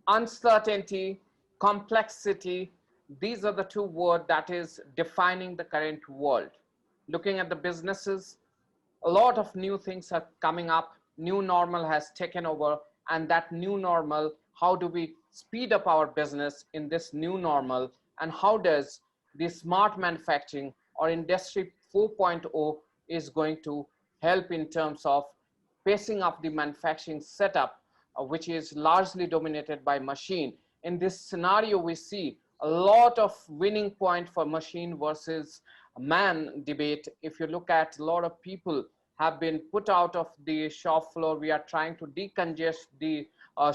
Uncertainty, complexity, these are the two words that is defining the current world. Looking at the businesses, a lot of new things are coming up. New normal has taken over, and that new normal, how do we speed up our business in this new normal, and how does the smart manufacturing or industry 4.0 is going to help in terms of pacing up the manufacturing setup, which is largely dominated by machine. In this scenario, we see a lot of winning point for machine versus man debate. If you look at a lot of people have been put out of the shop floor, we are trying to decongest the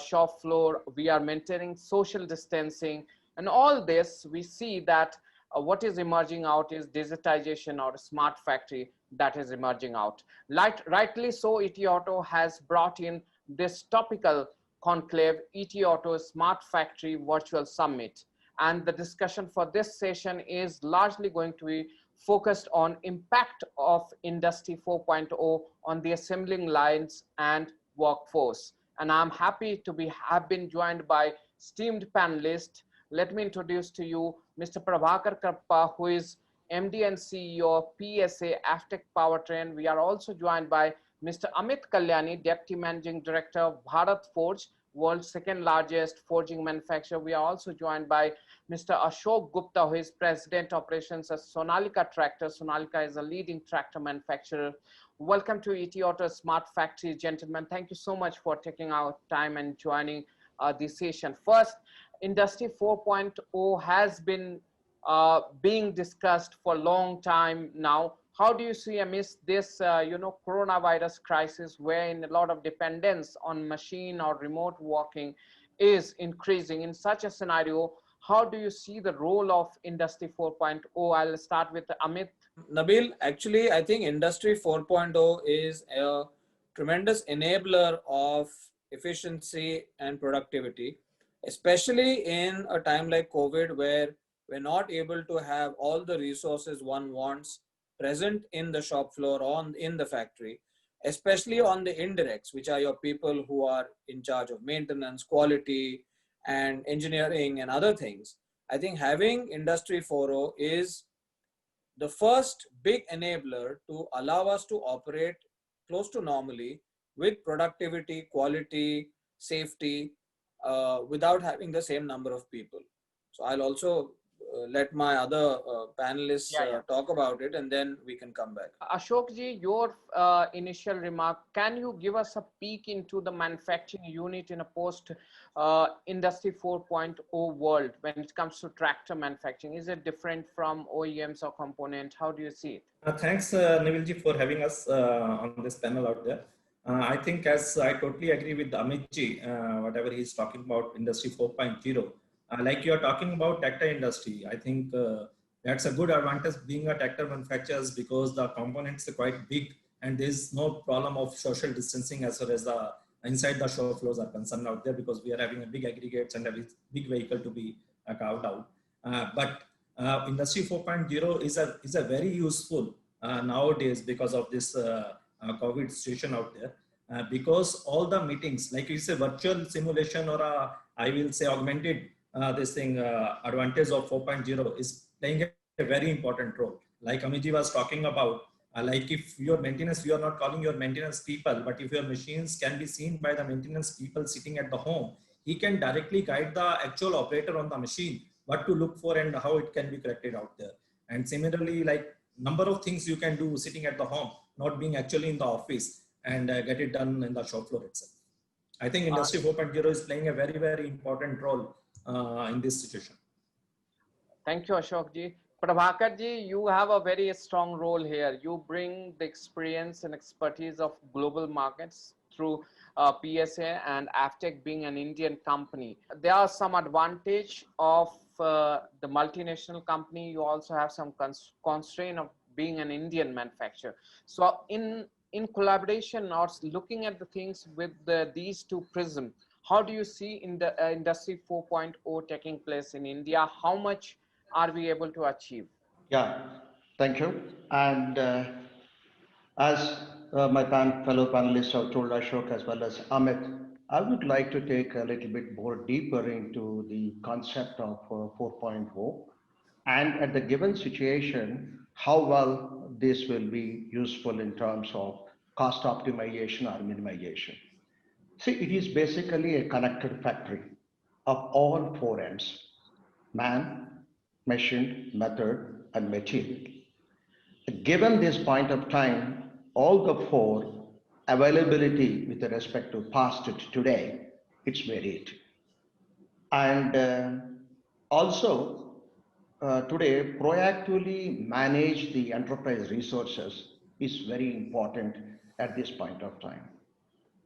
shop floor, we are maintaining social distancing, and all this we see that what is emerging out is digitization or smart factory that is emerging out. Rightly so, ET Auto has brought in this topical conclave, ET Auto Smart Factory Virtual Summit. And the discussion for this session is largely going to be focused on impact of Industry 4.0 on the assembling lines and workforce. And I'm happy to have been joined by esteemed panelists. Let me introduce to you Mr. Prabhakar Krappa, who is MD and CEO of PSA Aftec Powertrain. We are also joined by Mr. Amit Kalyani, Deputy Managing Director of Bharat Forge, world's second largest forging manufacturer. We are also joined by Mr. Ashok Gupta, who is President Operations at Sonalika Tractor. Sonalika is a leading tractor manufacturer. Welcome to ET Auto Smart Factory, gentlemen. Thank you so much for taking our time and joining this session. First, Industry 4.0 has been being discussed for a long time now. How do you see amidst this, coronavirus crisis, wherein a lot of dependence on machine or remote working is increasing? In such a scenario, how do you see the role of Industry 4.0? I'll start with Amit. Nabil, actually, I think Industry 4.0 is a tremendous enabler of efficiency and productivity, especially in a time like COVID, where we're not able to have all the resources one wants present in the shop floor or in the factory, especially on the indirects, which are your people who are in charge of maintenance, quality, and engineering and other things. I think having Industry 4.0 is the first big enabler to allow us to operate close to normally with productivity, quality, safety, without having the same number of people. So I'll also let my other panelists talk about it, and then we can come back. Ashok ji, your initial remark, can you give us a peek into the manufacturing unit in a post Industry 4.0 world when it comes to tractor manufacturing? Is it different from OEMs or component? How do you see it? Thanks, Neville ji, for having us on this panel out there. I think, as I totally agree with Amit ji, whatever he's talking about Industry 4.0, like you're talking about tractor industry, I think that's a good advantage being a tractor manufacturer, because the components are quite big and there's no problem of social distancing as far as the inside the shop floors are concerned out there, because we are having a big aggregates and a big vehicle to be carved out. But Industry 4.0 is a very useful nowadays because of this COVID situation out there. Because all the meetings, like you say, virtual simulation or I will say augmented advantage of 4.0 is playing a very important role. Like Amiji was talking about, like if your maintenance, you are not calling your maintenance people, but if your machines can be seen by the maintenance people sitting at the home, he can directly guide the actual operator on the machine, what to look for and how it can be corrected out there. And similarly, like number of things you can do sitting at the home, not being actually in the office, and get it done in the shop floor itself. I think Industry 4.0 is playing a very, very important role in this situation. Thank you, Ashok ji. Prabhakar ji, you have a very strong role here. You bring the experience and expertise of global markets through PSA and Aftec being an Indian company. There are some advantage of the multinational company. You also have some constraint of being an Indian manufacturer. So in collaboration or looking at the things with these two prisms, how do you see in the Industry 4.0 taking place in India? How much are we able to achieve? Yeah, thank you. And as my fellow panelists have told, Ashok as well as Amit, I would like to take a little bit more deeper into the concept of 4.0 and at the given situation, how well this will be useful in terms of cost optimization or minimization. See, it is basically a connected factory of all four M's: man, machine, method, and material. Given this point of time, all the four availability with respect to past to today, it's varied. And also today, proactively manage the enterprise resources is very important at this point of time.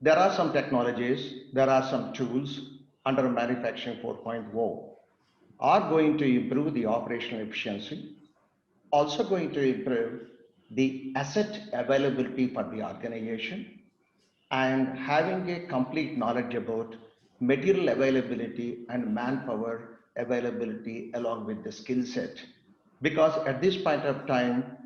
There are some technologies, there are some tools under manufacturing 4.0 are going to improve the operational efficiency, also going to improve the asset availability for the organization, and having a complete knowledge about material availability and manpower availability along with the skill set. Because at this point of time,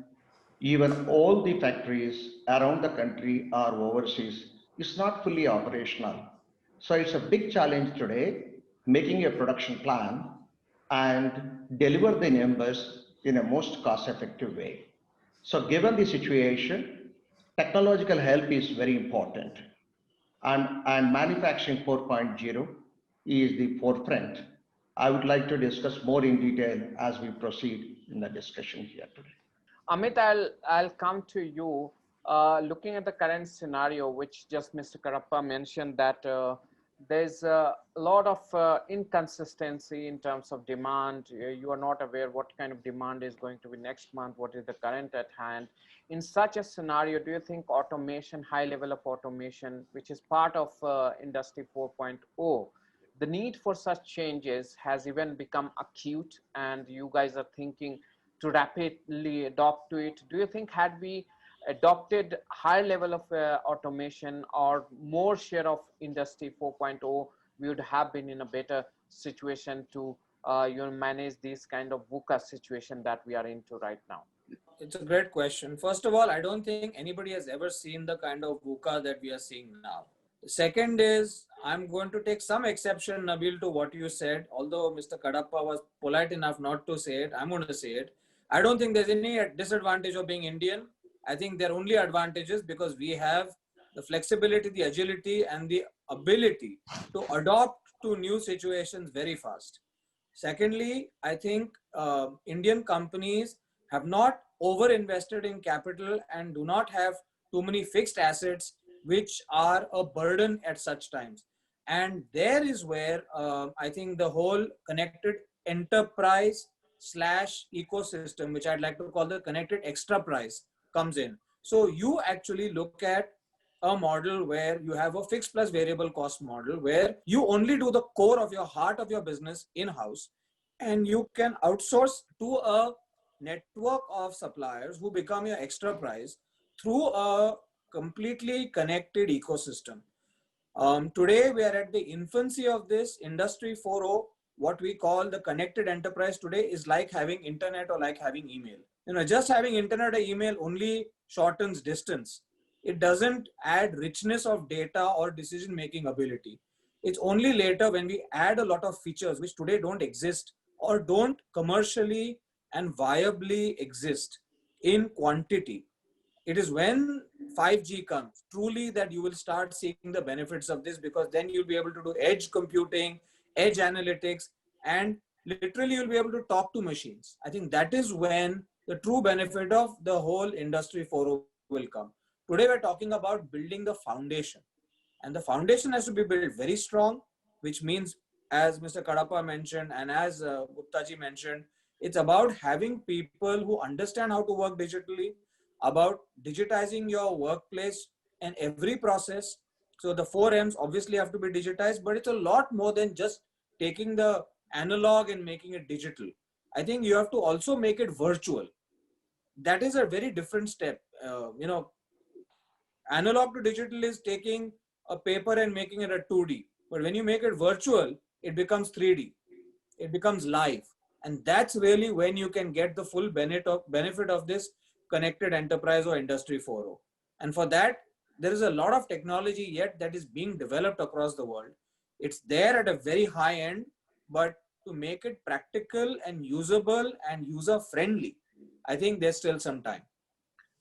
even all the factories around the country or overseas is not fully operational. So it's a big challenge today, making a production plan and deliver the numbers in a most cost effective way. So given the situation, technological help is very important, and manufacturing 4.0 is the forefront. I would like to discuss more in detail as we proceed in the discussion here today. Amit, I'll come to you. Looking at the current scenario, which just Mr. Karappa mentioned, that there's a lot of inconsistency in terms of demand. You are not aware what kind of demand is going to be next month, what is the current at hand. In such a scenario, do you think automation, high level of automation, which is part of Industry 4.0, the need for such changes has even become acute, and you guys are thinking to rapidly adopt to it? Do you think had we adopted higher level of automation or more share of Industry 4.0, we would have been in a better situation to manage this kind of VUCA situation that we are into right now? It's a great question. First of all, I don't think anybody has ever seen the kind of VUCA that we are seeing now. The second is, I'm going to take some exception, Nabil, to what you said. Although Mr. Kadapa was polite enough not to say it, I'm going to say it. I don't think there's any disadvantage of being Indian. I think there are only advantages because we have the flexibility, the agility, and the ability to adopt to new situations very fast. Secondly, I think Indian companies have not over-invested in capital and do not have too many fixed assets which are a burden at such times. And there is where I think the whole connected enterprise / ecosystem, which I'd like to call the connected extra price, comes in. So you actually look at a model where you have a fixed plus variable cost model where you only do the core of your heart of your business in-house, and you can outsource to a network of suppliers who become your extra price through a completely connected ecosystem. Today, we are at the infancy of this Industry 4.0. What we call the connected enterprise today is like having internet or like having email. Just having internet or email only shortens distance. It doesn't add richness of data or decision-making ability. It's only later when we add a lot of features which today don't exist or don't commercially and viably exist in quantity. It is when 5G comes truly that you will start seeing the benefits of this, because then you'll be able to do edge computing, edge analytics, and literally you'll be able to talk to machines. I think that is when the true benefit of the whole Industry 4.0 will come. Today we're talking about building the foundation, and the foundation has to be built very strong, which means, as Mr. Kadapa mentioned and as Guptaji mentioned, it's about having people who understand how to work digitally, about digitizing your workplace and every process. So the 4Ms obviously have to be digitized, but it's a lot more than just taking the analog and making it digital. I think you have to also make it virtual. That is a very different step. Analog to digital is taking a paper and making it a 2D. But when you make it virtual, it becomes 3D. It becomes live. And that's really when you can get the full benefit of this connected enterprise or Industry 4.0. And for that, there is a lot of technology yet that is being developed across the world. It's there at a very high end, but to make it practical and usable and user friendly, I think there's still some time.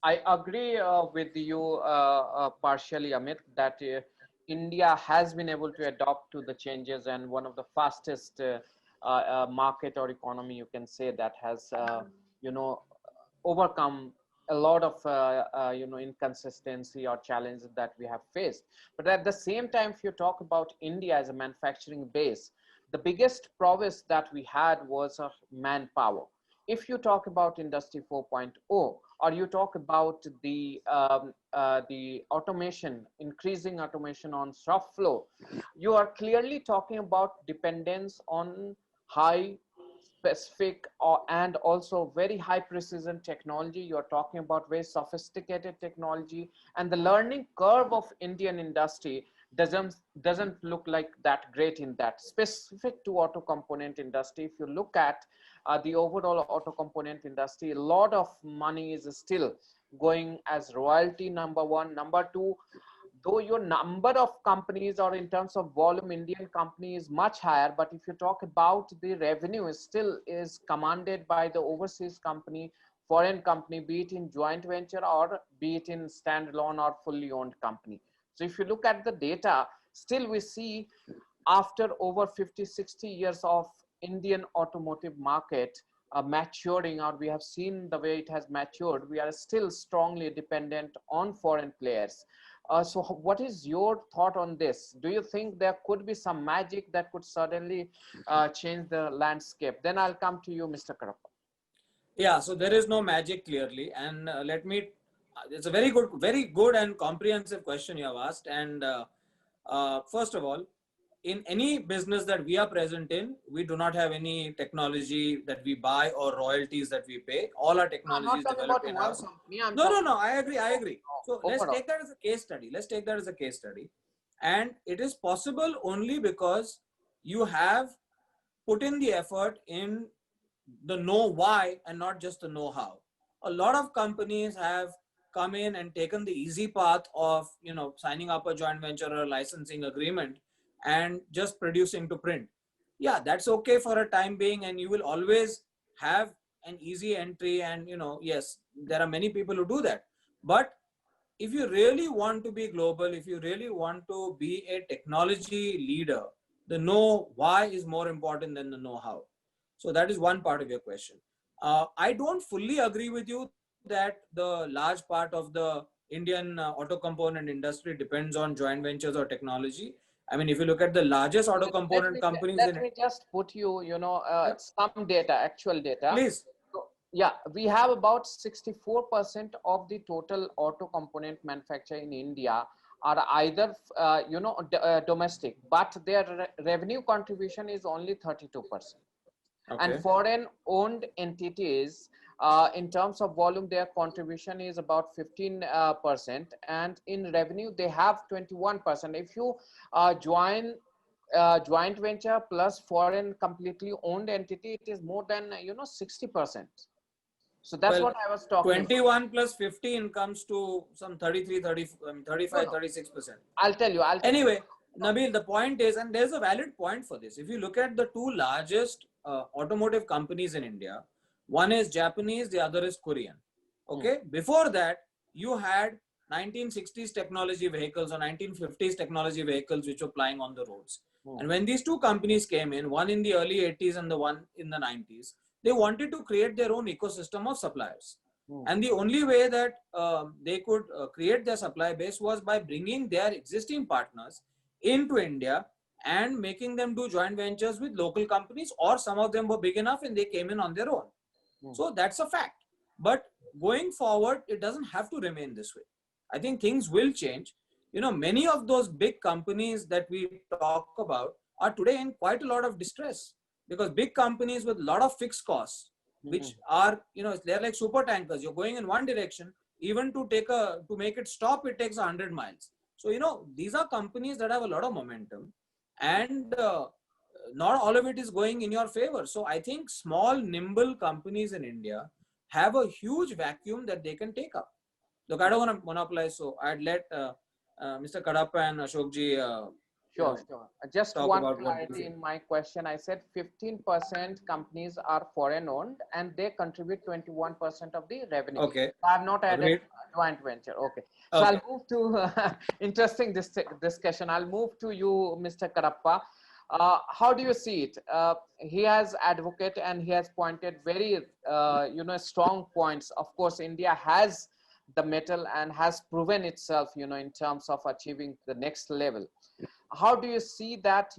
I agree with you partially, Amit, that India has been able to adapt to the changes, and one of the fastest market or economy, you can say, that has, you know, overcome a lot of, you know, inconsistency or challenges that we have faced. But at the same time, if you talk about India as a manufacturing base, the biggest prowess that we had was of manpower. If you talk about Industry 4.0, or you talk about the automation, increasing automation on shop floor, you are clearly talking about dependence on high specific and also very high precision technology. You're talking about very sophisticated technology, and the learning curve of Indian industry doesn't look like that great in that specific to auto component industry. If you look at the overall auto component industry, a lot of money is still going as royalty, number one. Number two, though your number of companies or in terms of volume, Indian company is much higher, but if you talk about the revenue, is still is commanded by the overseas company, foreign company, be it in joint venture or be it in standalone or fully owned company. So if you look at the data, still we see after over 50, 60 years of Indian automotive market maturing, or we have seen the way it has matured, we are still strongly dependent on foreign players. So what is your thought on this? Do you think there could be some magic that could suddenly change the landscape? Then I'll come to you, Mr. Karappa. Yeah, so there is no magic clearly. And it's a very good and comprehensive question you have asked. And first of all, in any business that we are present in, we do not have any technology that we buy or royalties that we pay. All our technology is developed in-house. No, I agree. So let's take that as a case study. And it is possible only because you have put in the effort in the know why and not just the know how. A lot of companies have come in and taken the easy path of, you know, signing up a joint venture or a licensing agreement and just producing to print. Yeah, that's okay for a time being, and you will always have an easy entry. And, you know, yes, there are many people who do that. But if you really want to be global, if you really want to be a technology leader, the know why is more important than the know how. So that is one part of your question. I don't fully agree with you that the large part of the Indian auto component industry depends on joint ventures or technology. I mean, if you look at the largest auto component companies, let me just put you, you know, some data, actual data. Please. So, yeah, we have about 64% of the total auto component manufacture in India are either, you know, domestic, but their revenue contribution is only 32%. Okay. And foreign owned entities, in terms of volume, their contribution is about 15%, and in revenue they have 21%. If you join joint venture plus foreign completely owned entity, it is more than, you know, 60%. So that's what I was talking 21 about. Plus 15 comes to some 33, 30, 35, 36%. I'll tell you. Anyway, Nabil, the point is, and there's a valid point for this. If you look at the two largest automotive companies in India, one is Japanese, the other is Korean. Okay. Before that, you had 1960s technology vehicles or 1950s technology vehicles which were plying on the roads. And when these two companies came in, one in the early 80s and the one in the 90s, they wanted to create their own ecosystem of suppliers. And the only way that they could create their supply base was by bringing their existing partners into India and making them do joint ventures with local companies, or some of them were big enough and they came in on their own. So that's a fact. But going forward, it doesn't have to remain this way. I think things will change. You know, many of those big companies that we talk about are today in quite a lot of distress, because big companies with a lot of fixed costs, which are, you know, they're like super tankers. You're going in one direction, even to make it stop, it takes 100 miles. So, you know, these are companies that have a lot of momentum, and not all of it is going in your favor. So I think small, nimble companies in India have a huge vacuum that they can take up. Look, I don't want to monopolize, so I'd let Mr. Kadapa and Ashokji, Sure, sure. Just talk one about what they clarity feel. in my question. I said 15% companies are foreign owned and they contribute 21% of the revenue. Okay. I have not added Agreed. joint venture. Okay. So Okay. I'll move to interesting discussion. I'll move to you, Mr. Karappa. How do you see it? He has advocated and he has pointed very, strong points. Of course, India has the metal and has proven itself, in terms of achieving the next level. How do you see that,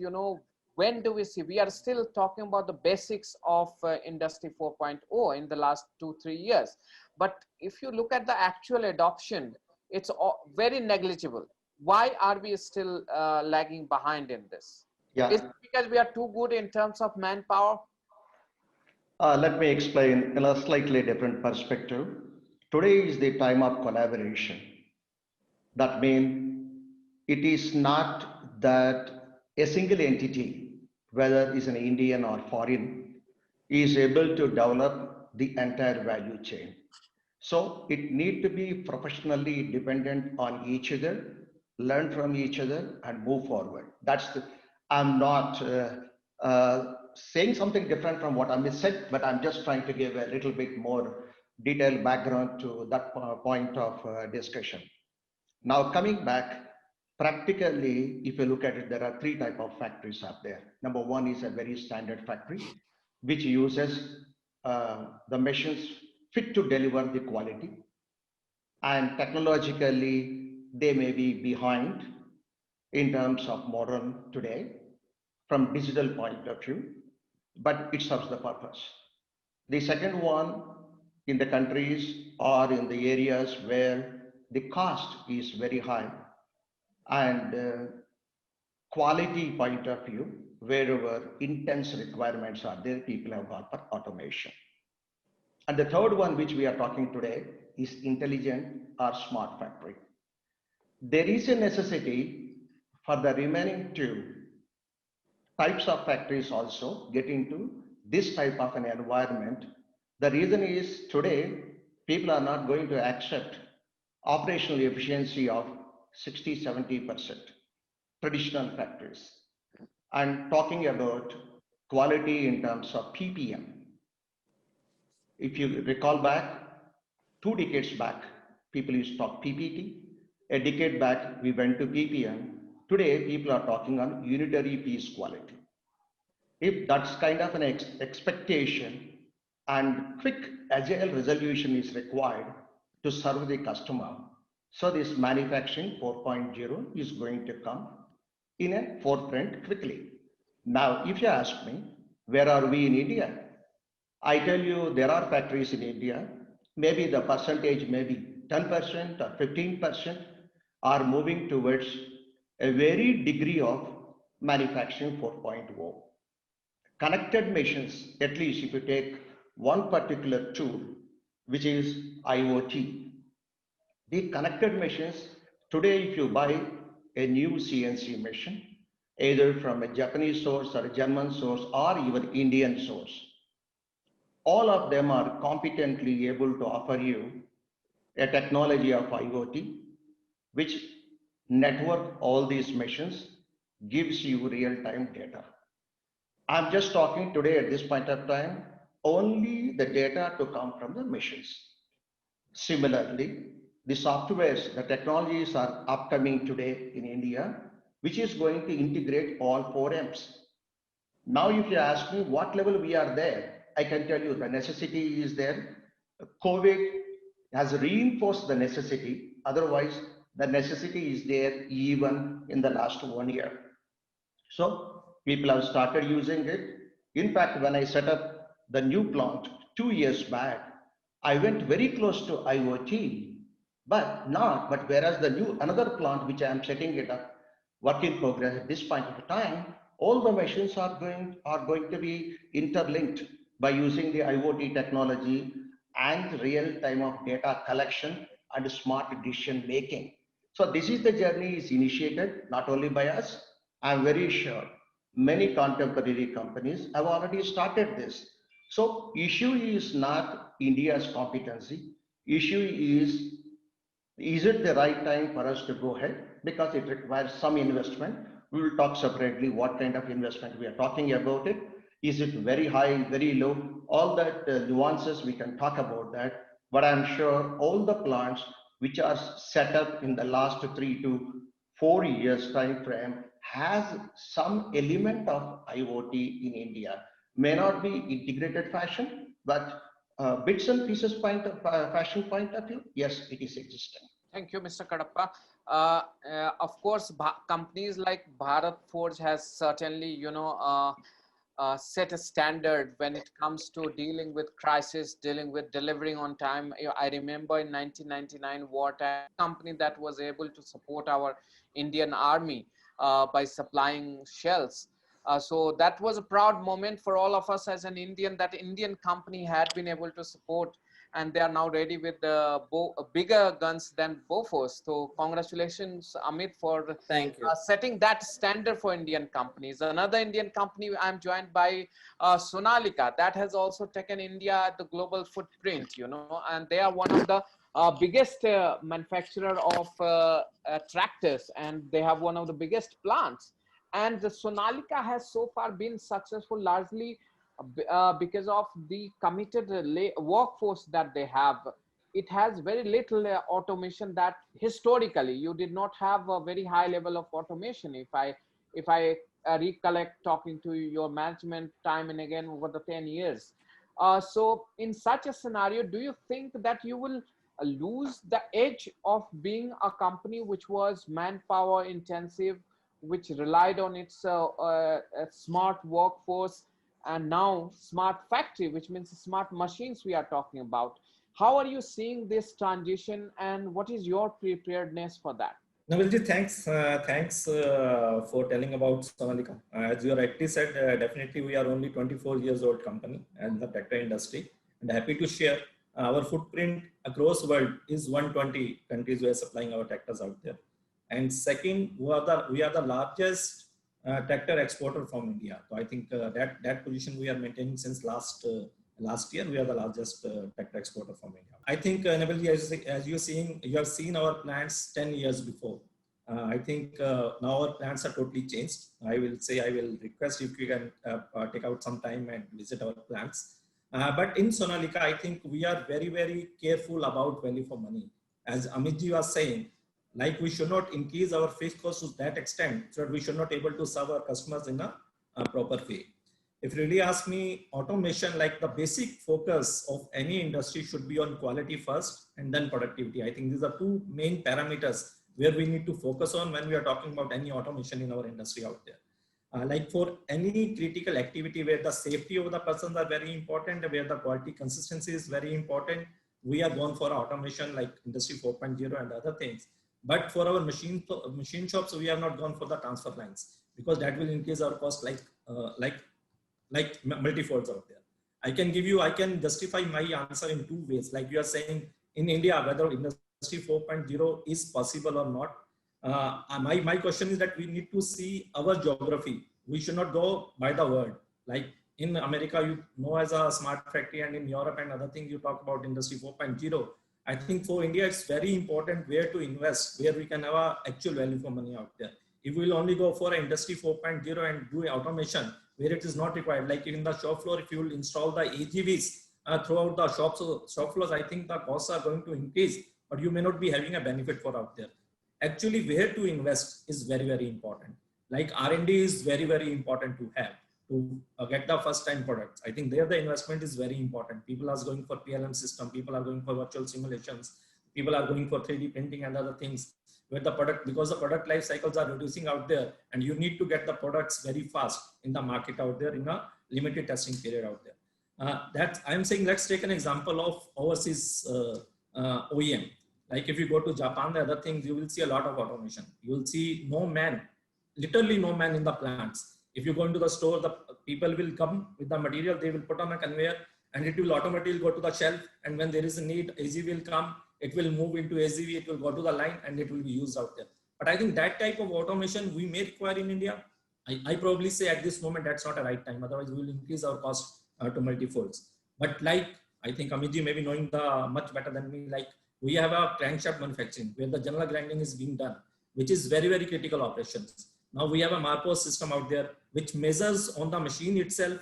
when do we see, we are still talking about the basics of industry 4.0 in the last 2-3 years, but if you look at the actual adoption, it's very negligible. Why are we still lagging behind in this? Yeah. Is it because we are too good in terms of manpower? Let me explain in a slightly different perspective. Today is the time of collaboration. That means it is not that a single entity, whether it's an Indian or foreign, is able to develop the entire value chain. So it need to be professionally dependent on each other, learn from each other, and move forward. I'm not saying something different from what Amit said, but I'm just trying to give a little bit more detailed background to that point of discussion. Now coming back, practically, if you look at it, there are three types of factories out there. Number one is a very standard factory, which uses the machines fit to deliver the quality. And technologically, they may be behind in terms of modern today from digital point of view, but it serves the purpose. The second one, in the countries or in the areas where the cost is very high and quality point of view, wherever intense requirements are there, people have got for automation. And the third one, which we are talking today, is intelligent or smart factory. There is a necessity for the remaining two types of factories also get into this type of an environment. The reason is today, people are not going to accept operational efficiency of 60-70%, traditional factories. And talking about quality in terms of PPM. If you recall back, 2 decades back, people used to talk PPT. A decade back, we went to PPM. Today, people are talking on unitary piece quality. If that's kind of an expectation and quick agile resolution is required to serve the customer, so this manufacturing 4.0 is going to come in a forefront quickly. Now, if you ask me, where are we in India? I tell you, there are factories in India. Maybe the percentage may be 10% or 15% are moving towards a very degree of manufacturing 4.0. Connected machines, at least if you take one particular tool, which is IoT. The connected machines, today if you buy a new CNC machine, either from a Japanese source or a German source or even Indian source, all of them are competently able to offer you a technology of IoT, which network all these machines, gives you real-time data. I'm just talking today at this point of time, only the data to come from the machines. Similarly, the softwares, the technologies are upcoming today in India, which is going to integrate all 4Ms. Now, if you ask me what level we are there, I can tell you the necessity is there. COVID has reinforced the necessity. Otherwise, the necessity is there even in the last 1 year. So people have started using it. In fact, when I set up the new plant 2 years back, I went very close to IoT, but whereas the another plant which I am setting it up, work in progress at this point of time, all the machines are going to be interlinked by using the IoT technology and real time of data collection and smart decision making. So this is the journey is initiated not only by us. I'm very sure many contemporary companies have already started this. So issue is not India's competency. Issue is Is it the right time for us to go ahead? Because it requires some investment. We will talk separately what kind of investment we are talking about it. Is it very high, very low? All that nuances we can talk about that. But I'm sure all the plants which are set up in the last 3 to 4 years time frame has some element of IoT in India. May not be integrated fashion, but bits and pieces fashion point of view, yes, it is existing. Thank you, Mr. Kadapa. Of course, companies like Bharat Forge has certainly, set a standard when it comes to dealing with crisis, dealing with delivering on time. I remember in 1999 wartime, company that was able to support our Indian Army by supplying shells. So that was a proud moment for all of us as an Indian, that Indian company had been able to support, and they are now ready with the bigger guns than Bofors. So congratulations, Amit, for Thank you. setting that standard for Indian companies. Another Indian company, I'm joined by Sonalika, that has also taken India at the global footprint, and they are one of the biggest manufacturer of tractors, and they have one of the biggest plants. And the Sonalika has so far been successful largely because of the committed workforce that they have. It has very little automation that historically you did not have a very high level of automation. If I recollect talking to your management time and again over the 10 years. So in such a scenario, do you think that you will lose the edge of being a company which was manpower intensive, which relied on its smart workforce, and now smart factory, which means smart machines we are talking about? How are you seeing this transition, and what is your preparedness for that? Navalji, thanks for telling about Sonalika. As you rightly said, definitely we are only 24 years old company in the tractor industry, and happy to share our footprint across world is 120 countries we are supplying our tractors out there. And second, we are the largest tractor exporter from India. So I think that position we are maintaining since last year. We are the largest tractor exporter from India. I think Navalji, as you have seen our plants 10 years before. I think now our plants are totally changed. I will request if you can take out some time and visit our plants. But in Sonalika, I think we are very, very careful about value for money. As Amitji was saying, like we should not increase our fixed costs to that extent, so that we should not able to serve our customers in a proper way. If you really ask me, automation, like the basic focus of any industry should be on quality first and then productivity. I think these are two main parameters where we need to focus on when we are talking about any automation in our industry out there. Like for any critical activity where the safety of the persons are very important, where the quality consistency is very important, we are going for automation like Industry 4.0 and other things. But for our machine shops, we have not gone for the transfer lines because that will increase our cost like multi-folds out there. I can justify my answer in two ways. Like you are saying in India, whether Industry 4.0 is possible or not. My question is that we need to see our geography. We should not go by the word. Like in America, you know as a smart factory, and in Europe and other things, you talk about Industry 4.0. I think for India, it's very important where to invest, where we can have a actual value for money out there. If we will only go for Industry 4.0 and do automation where it is not required, like in the shop floor, if you will install the AGVs throughout the shop floors, I think the costs are going to increase, but you may not be having a benefit for out there. Actually, where to invest is very, very important. Like R&D is very, very important to have to get the first time products. I think there the investment is very important. People are going for PLM system, people are going for virtual simulations, people are going for 3D printing and other things where the product, because the product life cycles are reducing out there, and you need to get the products very fast in the market out there in a limited testing period out there. That I'm saying, let's take an example of overseas OEM. Like if you go to Japan, the other things, you will see a lot of automation. You will see no man, literally no man in the plants. If you go into the store, the people will come with the material, they will put on a conveyor and it will automatically go to the shelf. And when there is a need, AGV will come, it will move into AGV, it will go to the line and it will be used out there. But I think that type of automation we may require in India. I probably say at this moment, that's not a right time. Otherwise, we will increase our cost to multi-folds. But like, I think Amitji may be knowing the much better than me, like We have a crankshaft manufacturing where the general grinding is being done, which is very, very critical operations. Now we have a Marpos system out there, which measures on the machine itself,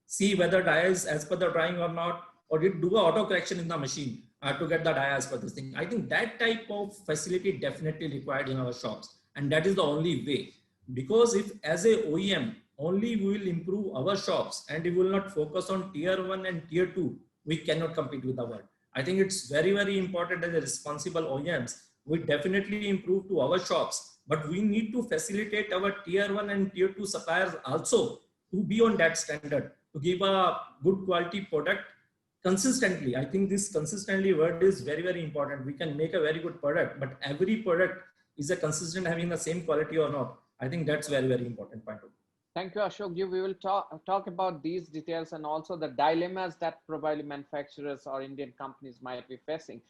see whether dia is as per the drawing or not, or it do a auto correction in the machine to get the dia as per this thing. I think that type of facility definitely required in our shops. And that is the only way. Because if as a OEM, only we will improve our shops and we will not focus on tier 1 and tier 2, we cannot compete with the world. I think it's very, very important as a responsible OEMs. We definitely improve to our shops, but we need to facilitate our tier 1 and tier 2 suppliers also to be on that standard, to give a good quality product consistently. I think this consistently word is very, very important. We can make a very good product, but every product is a consistent having the same quality or not. I think that's very, very important point. Thank you, Ashok. We will talk about these details and also the dilemmas that probably manufacturers or Indian companies might be facing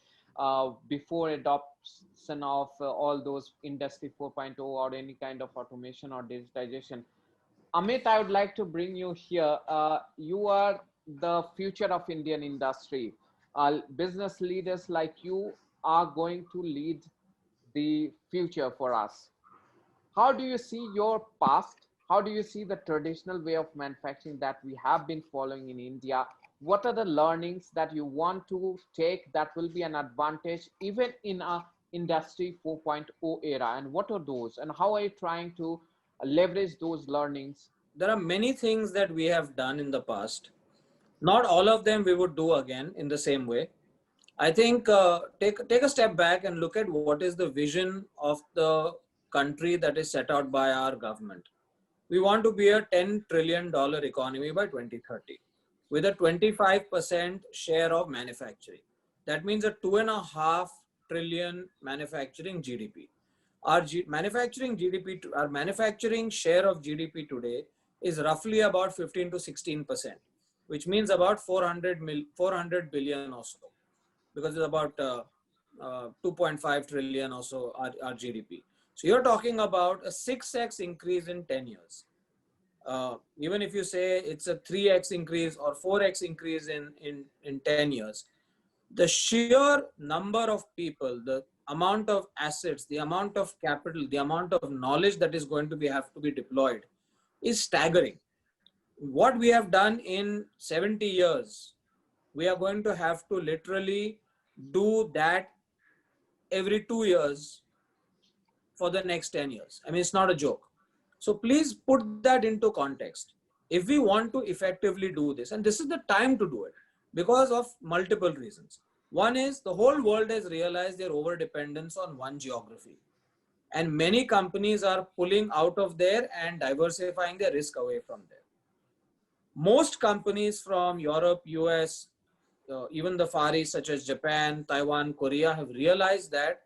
before adoption of all those Industry 4.0 or any kind of automation or digitization. Amit, I would like to bring you here. You are the future of Indian industry. Business leaders like you are going to lead the future for us. How do you see your past? How do you see the traditional way of manufacturing that we have been following in India? What are the learnings that you want to take that will be an advantage even in a Industry 4.0 era? And what are those? And how are you trying to leverage those learnings? There are many things that we have done in the past. Not all of them we would do again in the same way. I think take a step back and look at what is the vision of the country that is set out by our government. We want to be a $10 trillion economy by 2030 with a 25% share of manufacturing. That means a $2.5 trillion manufacturing GDP. Our manufacturing share of GDP today is roughly about 15 to 16%, which means about 400 billion or so, because it's about 2.5 trillion or so our GDP. So you're talking about a 6x increase in 10 years. Even if you say it's a 3x increase or 4x increase in 10 years, the sheer number of people, the amount of assets, the amount of capital, the amount of knowledge that is going to have to be deployed is staggering. What we have done in 70 years, we are going to have to literally do that every 2 years for the next 10 years. I mean, it's not a joke. So please put that into context. If we want to effectively do this, and this is the time to do it because of multiple reasons. One is the whole world has realized their overdependence on one geography. And many companies are pulling out of there and diversifying their risk away from there. Most companies from Europe, US, even the Far East, such as Japan, Taiwan, Korea, have realized that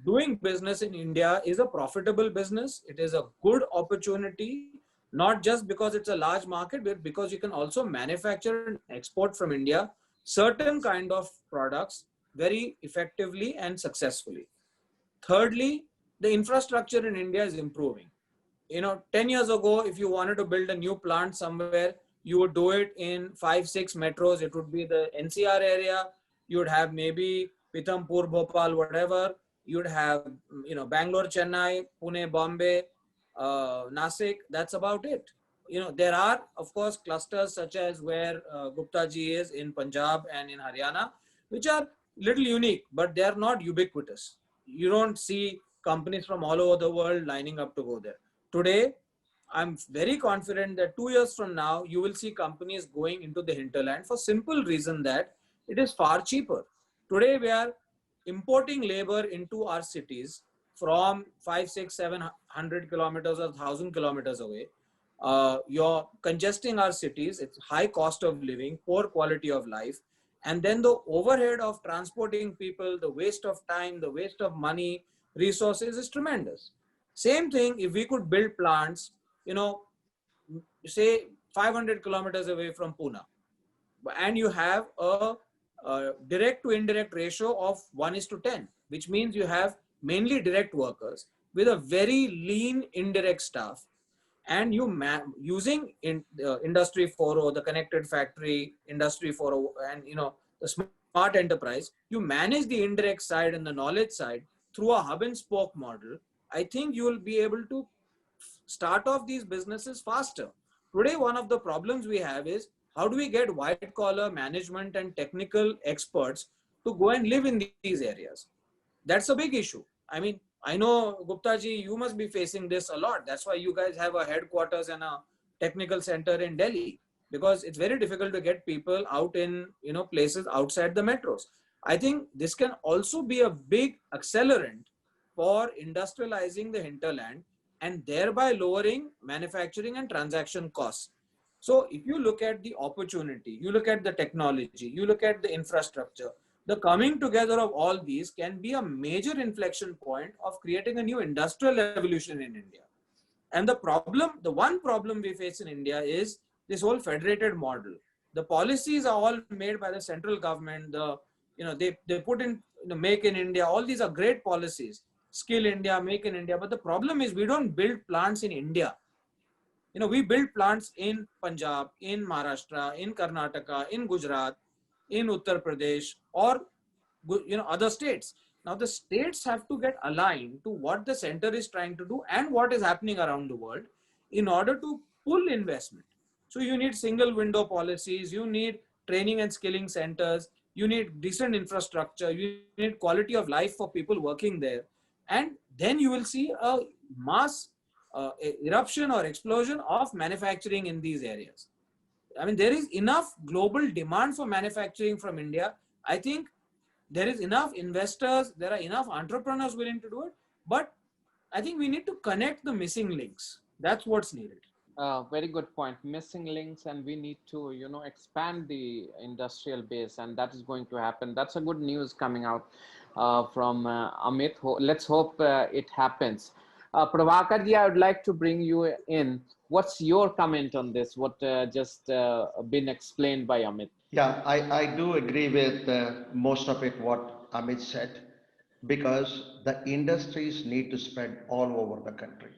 doing business in India is a profitable business. It is a good opportunity, not just because it's a large market, but because you can also manufacture and export from India certain kind of products very effectively and successfully. Thirdly, the infrastructure in India is improving. 10 years ago, if you wanted to build a new plant somewhere, you would do it in 5-6 metros. It would be the NCR area. You would have maybe Pithampur, Bhopal, whatever. You'd have, Bangalore, Chennai, Pune, Bombay, Nasik. That's about it. There are, of course, clusters such as where Gupta ji is in Punjab and in Haryana, which are little unique, but they are not ubiquitous. You don't see companies from all over the world lining up to go there. Today, I'm very confident that 2 years from now, you will see companies going into the hinterland for simple reason that it is far cheaper. Today, we are importing labor into our cities from 500, 600, 700 kilometers or 1,000 kilometers away. You're congesting our cities. It's high cost of living, poor quality of life. And then the overhead of transporting people, the waste of time, the waste of money, resources is tremendous. Same thing, if we could build plants, say 500 kilometers away from Pune, and you have a direct to indirect ratio of 1:10, which means you have mainly direct workers with a very lean indirect staff, and you using Industry 4.0, the connected factory, Industry 4.0, and the smart smart enterprise, you manage the indirect side and the knowledge side through a hub and spoke model, I think you will be able to start off these businesses faster. Today, one of the problems we have is how do we get white collar management and technical experts to go and live in these areas? That's a big issue. I mean, I know Gupta ji, you must be facing this a lot. That's why you guys have a headquarters and a technical center in Delhi, because it's very difficult to get people out in, places outside the metros. I think this can also be a big accelerant for industrializing the hinterland and thereby lowering manufacturing and transaction costs. So if you look at the opportunity, you look at the technology, you look at the infrastructure, the coming together of all these can be a major inflection point of creating a new industrial revolution in India. And the one problem we face in India is this whole federated model. The policies are all made by the central government. They put in Make in India. All these are great policies. Skill India, Make in India. But the problem is we don't build plants in India. We build plants in Punjab, in Maharashtra, in Karnataka, in Gujarat, in Uttar Pradesh, or other states. Now the states have to get aligned to what the center is trying to do and what is happening around the world in order to pull investment. So you need single window policies, you need training and skilling centers, you need decent infrastructure, you need quality of life for people working there, and then you will see a mass eruption or explosion of manufacturing in these areas. I mean, there is enough global demand for manufacturing from India. I think there is enough investors, there are enough entrepreneurs willing to do it, but I think we need to connect the missing links. That's what's needed. Very good point. Missing links, and we need to, expand the industrial base, and that is going to happen. That's a good news coming out from Amit. Let's hope it happens. Prabhakar ji, I would like to bring you in. What's your comment on this? What just been explained by Amit? Yeah, I do agree with most of it what Amit said, because the industries need to spread all over the country.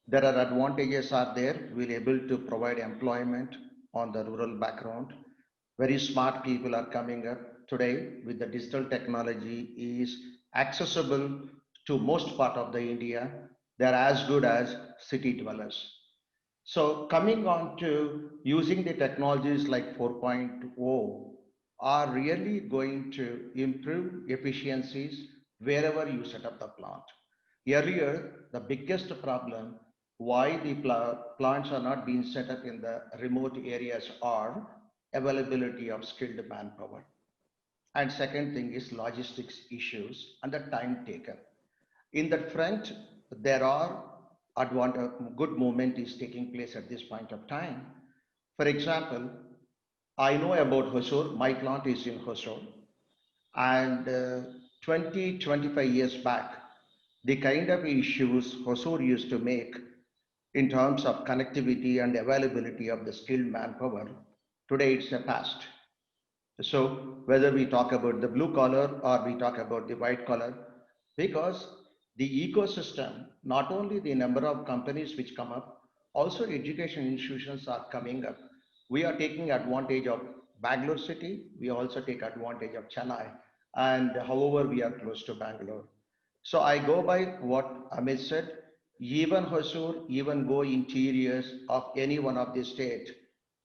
There are advantages are there. We're able to provide employment on the rural background. Very smart people are coming up today with the digital technology is accessible to most part of the India. They're as good as city dwellers. So coming on to using the technologies like 4.0 are really going to improve efficiencies wherever you set up the plant. Earlier, the biggest problem why the plants are not being set up in the remote areas are availability of skilled manpower. And second thing is logistics issues and the time taken. In that front, there are good movement is taking place at this point of time. For example, I know about Hosur, my plant is in Hosur, and 25 years back, the kind of issues Hosur used to make in terms of connectivity and availability of the skilled manpower, today it's a past. So whether we talk about the blue collar or we talk about the white collar, because the ecosystem, not only the number of companies which come up, also education institutions are coming up. We are taking advantage of Bangalore city. We also take advantage of Chennai, and however we are close to Bangalore. So I go by what Amit said, even Hosur, even go interiors of any one of the state.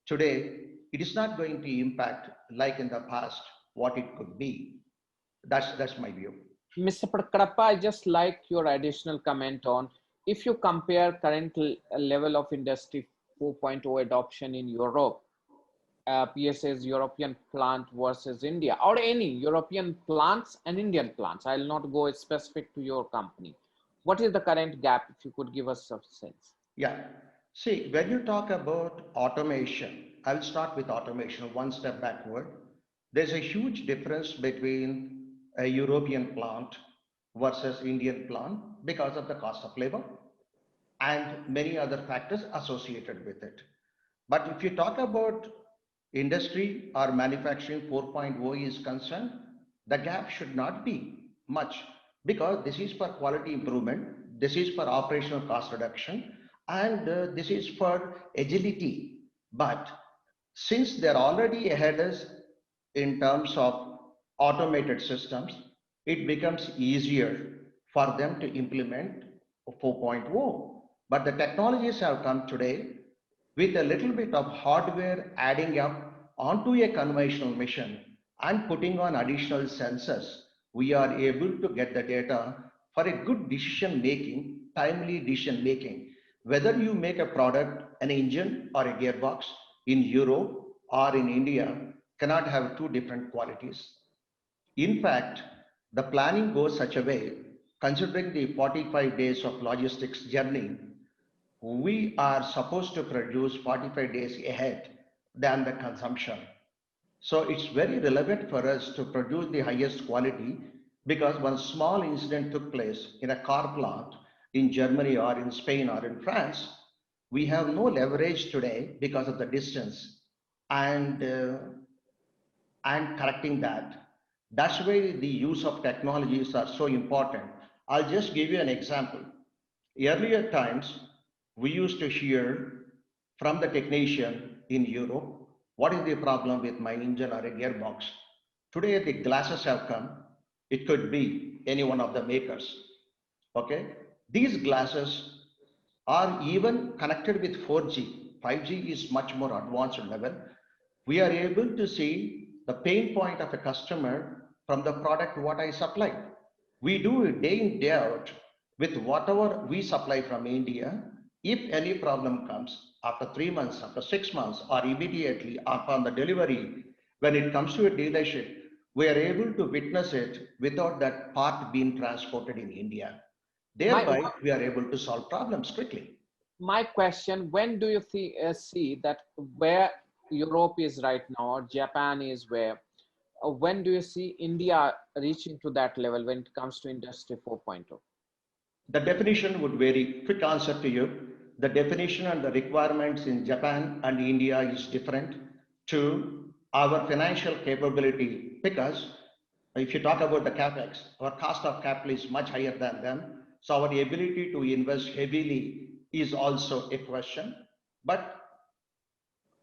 Today, it is not going to impact like in the past what it could be. That's my view. Mr. Kadapa, I just like your additional comment on if you compare current level of industry 4.0 adoption in Europe, PSA's European plant versus India, or any European plants and Indian plants. I'll not go specific to your company. What is the current gap, if you could give us a sense? Yeah. See, when you talk about automation, I'll start with automation one step backward. There's a huge difference between a European plant versus Indian plant because of the cost of labor and many other factors associated with it. But if you talk about industry or manufacturing 4.0 is concerned, the gap should not be much because this is for quality improvement, this is for operational cost reduction, and this is for agility. But since they're already ahead us in terms of automated systems, it becomes easier for them to implement 4.0. But the technologies have come today with a little bit of hardware adding up onto a conventional machine and putting on additional sensors, we are able to get the data for a good decision making, timely decision making. Whether you make a product, an engine or a gearbox in Europe or in India cannot have two different qualities. In fact, the planning goes such a way, considering the 45 days of logistics journey, we are supposed to produce 45 days ahead than the consumption. So it's very relevant for us to produce the highest quality because one small incident took place in a car plant in Germany or in Spain or in France, we have no leverage today because of the distance and and correcting that. That's why the use of technologies are so important. I'll just give you an example. Earlier times, we used to hear from the technician in Europe, what is the problem with my engine or a gearbox? Today, the glasses have come. It could be any one of the makers. Okay. These glasses are even connected with 4G. 5G is much more advanced level. We are able to see the pain point of a customer from the product what I supply. We do it day in, day out with whatever we supply from India. If any problem comes after 3 months, after 6 months, or immediately upon the delivery, when it comes to a dealership, we are able to witness it without that part being transported in India. My, Thereby, we are able to solve problems quickly. my question, when do you see that where Europe is right now or Japan is where, when do you see India reaching to that level when it comes to Industry 4.0? The definition would vary. Quick answer to you. The definition and the requirements in Japan and India is different to our financial capability because if you talk about the capex, our cost of capital is much higher than them. So our ability to invest heavily is also a question. But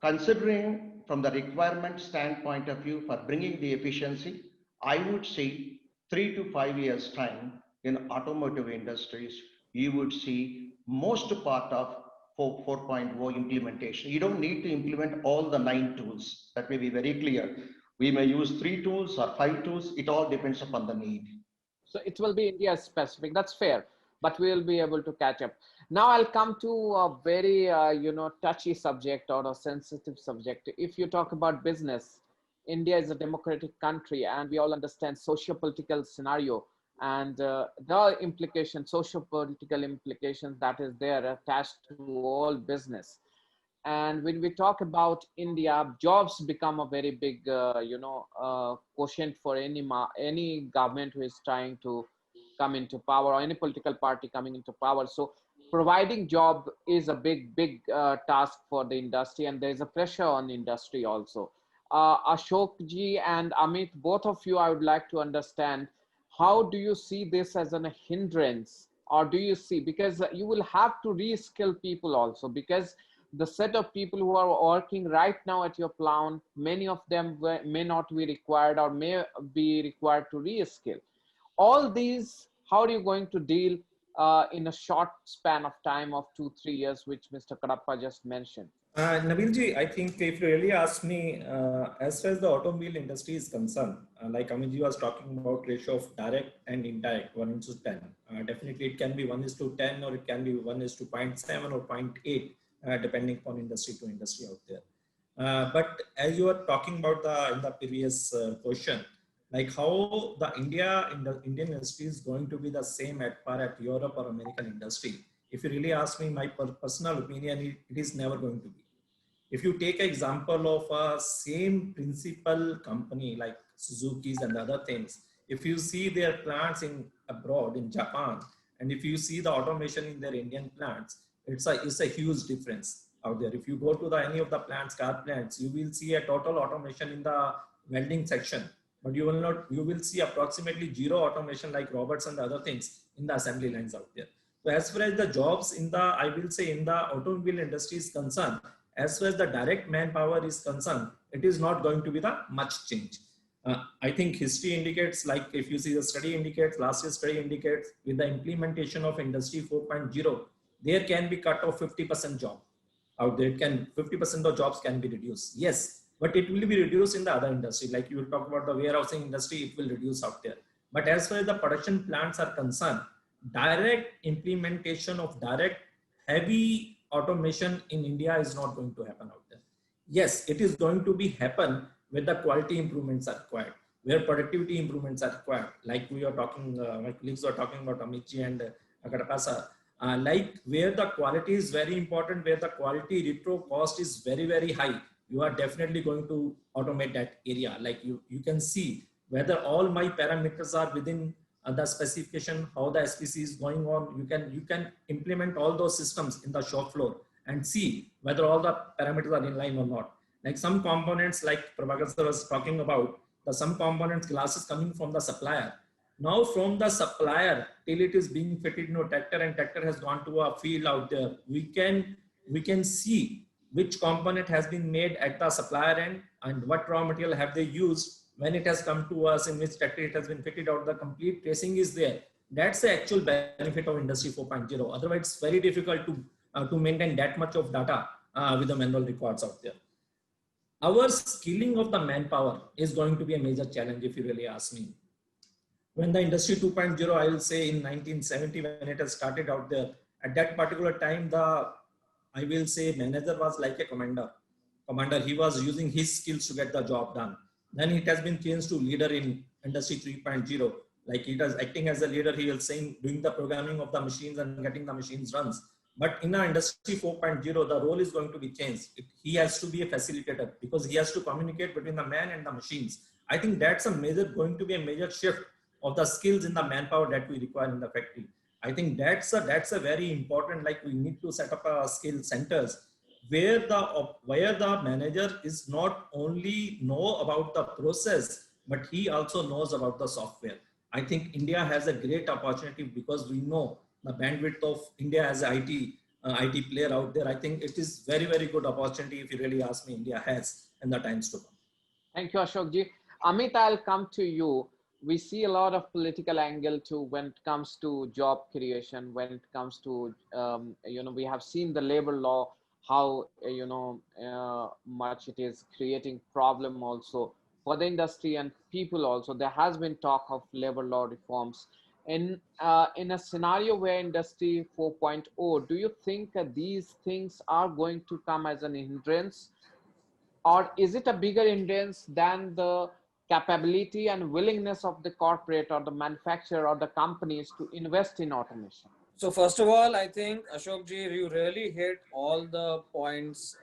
considering from the requirement standpoint of view for bringing the efficiency, I would say 3 to 5 years time in automotive industries, you would see most part of 4.0 implementation. You don't need to implement all the 9 tools. That may be very clear. We may use 3 tools or 5 tools. It all depends upon the need. So it will be India specific. That's fair, but we will be able to catch up. Now I'll come to a very touchy subject or a sensitive subject. If you talk about business, India is a democratic country, and we all understand socio-political scenario and the implications, socio-political implications that is there attached to all business. And when we talk about India, jobs become a very big, quotient for any government who is trying to come into power or any political party coming into power. So providing job is a big task for the industry, and there is a pressure on industry also. Ashok ji and Amit, both of you, I would like to understand, how do you see this as a hindrance, or do you see, because you will have to reskill people also, because the set of people who are working right now at your plant, many of them may not be required or may be required to reskill. All these, how are you going to deal in a short span of time of 2-3 years, which Mr. Kadapa just mentioned? Nabilji, I think if you really ask me, as far as the automobile industry is concerned, like Amitji was talking about ratio of direct and indirect, 1:10. Definitely it can be 1:10 or it can be 1:0.7 or 0.8. Depending upon industry to industry out there. But as you were talking about in the previous question, like how the Indian industry is going to be the same at par at Europe or American industry. If you really ask me, my personal opinion, it is never going to be. If you take an example of a same principal company like Suzuki's and other things, if you see their plants in abroad in Japan, and if you see the automation in their Indian plants, it's a huge difference out there. If you go to any of the plants, car plants, you will see a total automation in the welding section, but you will see approximately zero automation like robots and other things in the assembly lines out there. So as far as the jobs I will say in the automobile industry is concerned, as far as the direct manpower is concerned, it is not going to be the much change. I think history indicates, like if you see the study indicates, last year's study indicates, with the implementation of Industry 4.0, there can be cut of 50% job out there. It can 50% of jobs can be reduced. Yes, but it will be reduced in the other industry. Like you talk about the warehousing industry, it will reduce out there. But as far as the production plants are concerned, direct implementation of direct heavy automation in India is not going to happen out there. Yes, it is going to be happen where the quality improvements are required, where productivity improvements are required. Like we are talking, my colleagues are talking about Amitji and Kadapasa, like where the quality is very important, where the quality retro cost is very, very high. You are definitely going to automate that area. Like you can see whether all my parameters are within the specification, how the SPC is going on. You can implement all those systems in the shop floor and see whether all the parameters are in line or not. Like some components, like Prabhakar sir was talking about, some components, glasses coming from the supplier. Now from the supplier till it is being fitted in a tractor and tractor has gone to a field out there, we can see which component has been made at the supplier end and what raw material have they used when it has come to us, in which tractor it has been fitted out. The complete tracing is there. That's the actual benefit of Industry 4.0. Otherwise, it's very difficult to maintain that much of data with the manual records out there. Our skilling of the manpower is going to be a major challenge, if you really ask me. When the Industry 2.0, I will say in 1970, when it has started out there, at that particular time, I will say manager was like a commander. He was using his skills to get the job done. Then it has been changed to leader in Industry 3.0. Like he was acting as a leader, he was saying, doing the programming of the machines and getting the machines runs. But in our Industry 4.0, the role is going to be changed. He has to be a facilitator because he has to communicate between the man and the machines. I think that's going to be a major shift of the skills in the manpower that we require in the factory. I think that's a very important, like we need to set up a skill centers where the manager is not only know about the process, but he also knows about the software. I think India has a great opportunity because we know the bandwidth of India as an IT player out there. I think it is very, very good opportunity, if you really ask me, India has in the times to come. Thank you, Ashokji. Amit, I'll come to you. We see a lot of political angle too when it comes to job creation, when it comes to, we have seen the labor law, how, much it is creating problem also for the industry and people also. There has been talk of labor law reforms. In a scenario where Industry 4.0, do you think these things are going to come as an hindrance, or is it a bigger hindrance than the capability and willingness of the corporate or the manufacturer or the companies to invest in automation? So first of all, I think Ashokji, you really hit all the points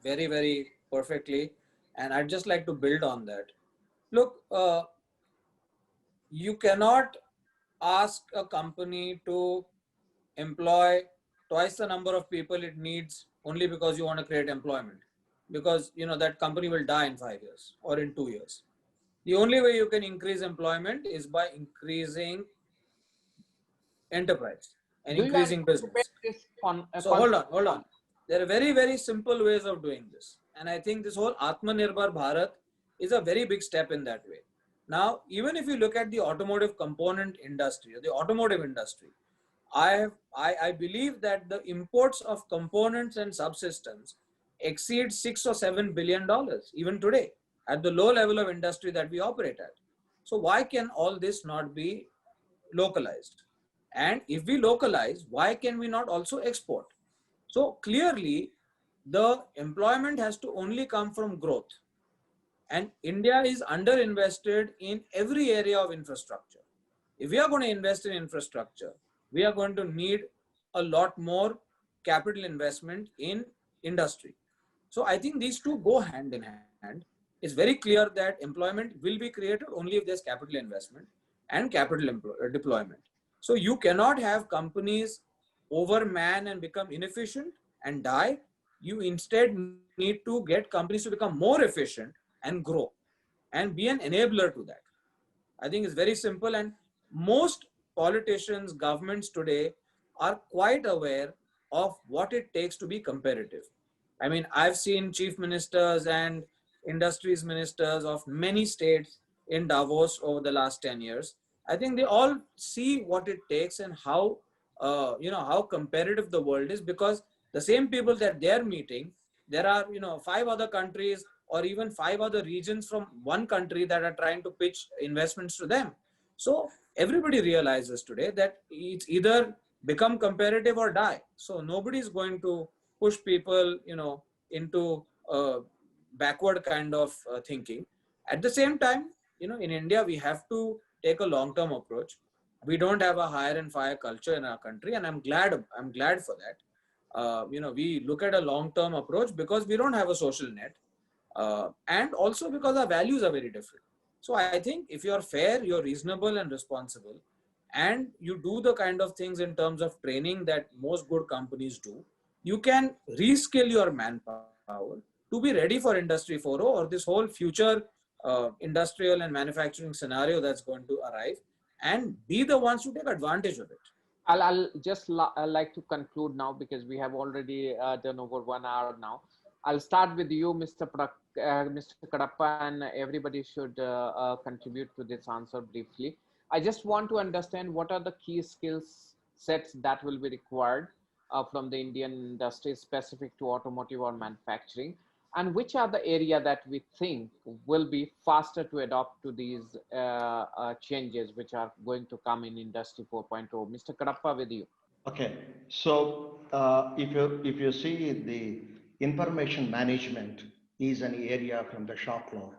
very, very perfectly. And I'd just like to build on that. Look, you cannot ask a company to employ twice the number of people it needs only because you want to create employment, because that company will die in 5 years or in 2 years. The only way you can increase employment is by increasing enterprise and increasing business. So hold on. There are very, very simple ways of doing this. And I think this whole Atmanirbhar Bharat is a very big step in that way. Now, even if you look at the automotive component industry or the automotive industry, I believe that the imports of components and subsystems exceed $6 or $7 billion even today at the low level of industry that we operate at. So why can all this not be localized? And if we localize, why can we not also export? So clearly, the employment has to only come from growth. And India is underinvested in every area of infrastructure. If we are going to invest in infrastructure, we are going to need a lot more capital investment in industry. So I think these two go hand in hand. It's very clear that employment will be created only if there's capital investment and capital deployment. So you cannot have companies overman and become inefficient and die. You instead need to get companies to become more efficient and grow and be an enabler to that. I think it's very simple, and most politicians, governments today are quite aware of what it takes to be competitive. I mean, I've seen chief ministers and industries ministers of many states in Davos over the last 10 years. I think they all see what it takes and how, how competitive the world is, because the same people that they're meeting, there are, 5 other countries or even 5 other regions from one country that are trying to pitch investments to them. So everybody realizes today that it's either become competitive or die. So nobody is going to push people, into backward kind of thinking. At the same time, in India, we have to take a long-term approach. We don't have a hire and fire culture in our country, and I'm glad for that. We look at a long-term approach because we don't have a social net, and also because our values are very different. So I think if you're fair, you're reasonable and responsible, and you do the kind of things in terms of training that most good companies do, you can reskill your manpower to be ready for Industry 4.0 or this whole future industrial and manufacturing scenario that's going to arrive, and be the ones to take advantage of it. I'll just like to conclude now because we have already done over 1 hour now. I'll start with you, Mr. Kadapa, and everybody should contribute to this answer briefly. I just want to understand what are the key skills sets that will be required from the Indian industry specific to automotive or manufacturing, and which are the area that we think will be faster to adopt to these changes which are going to come in Industry 4.0. Mr. Kadapa, with you. Okay, so if you see the information management is an area from the shop floor.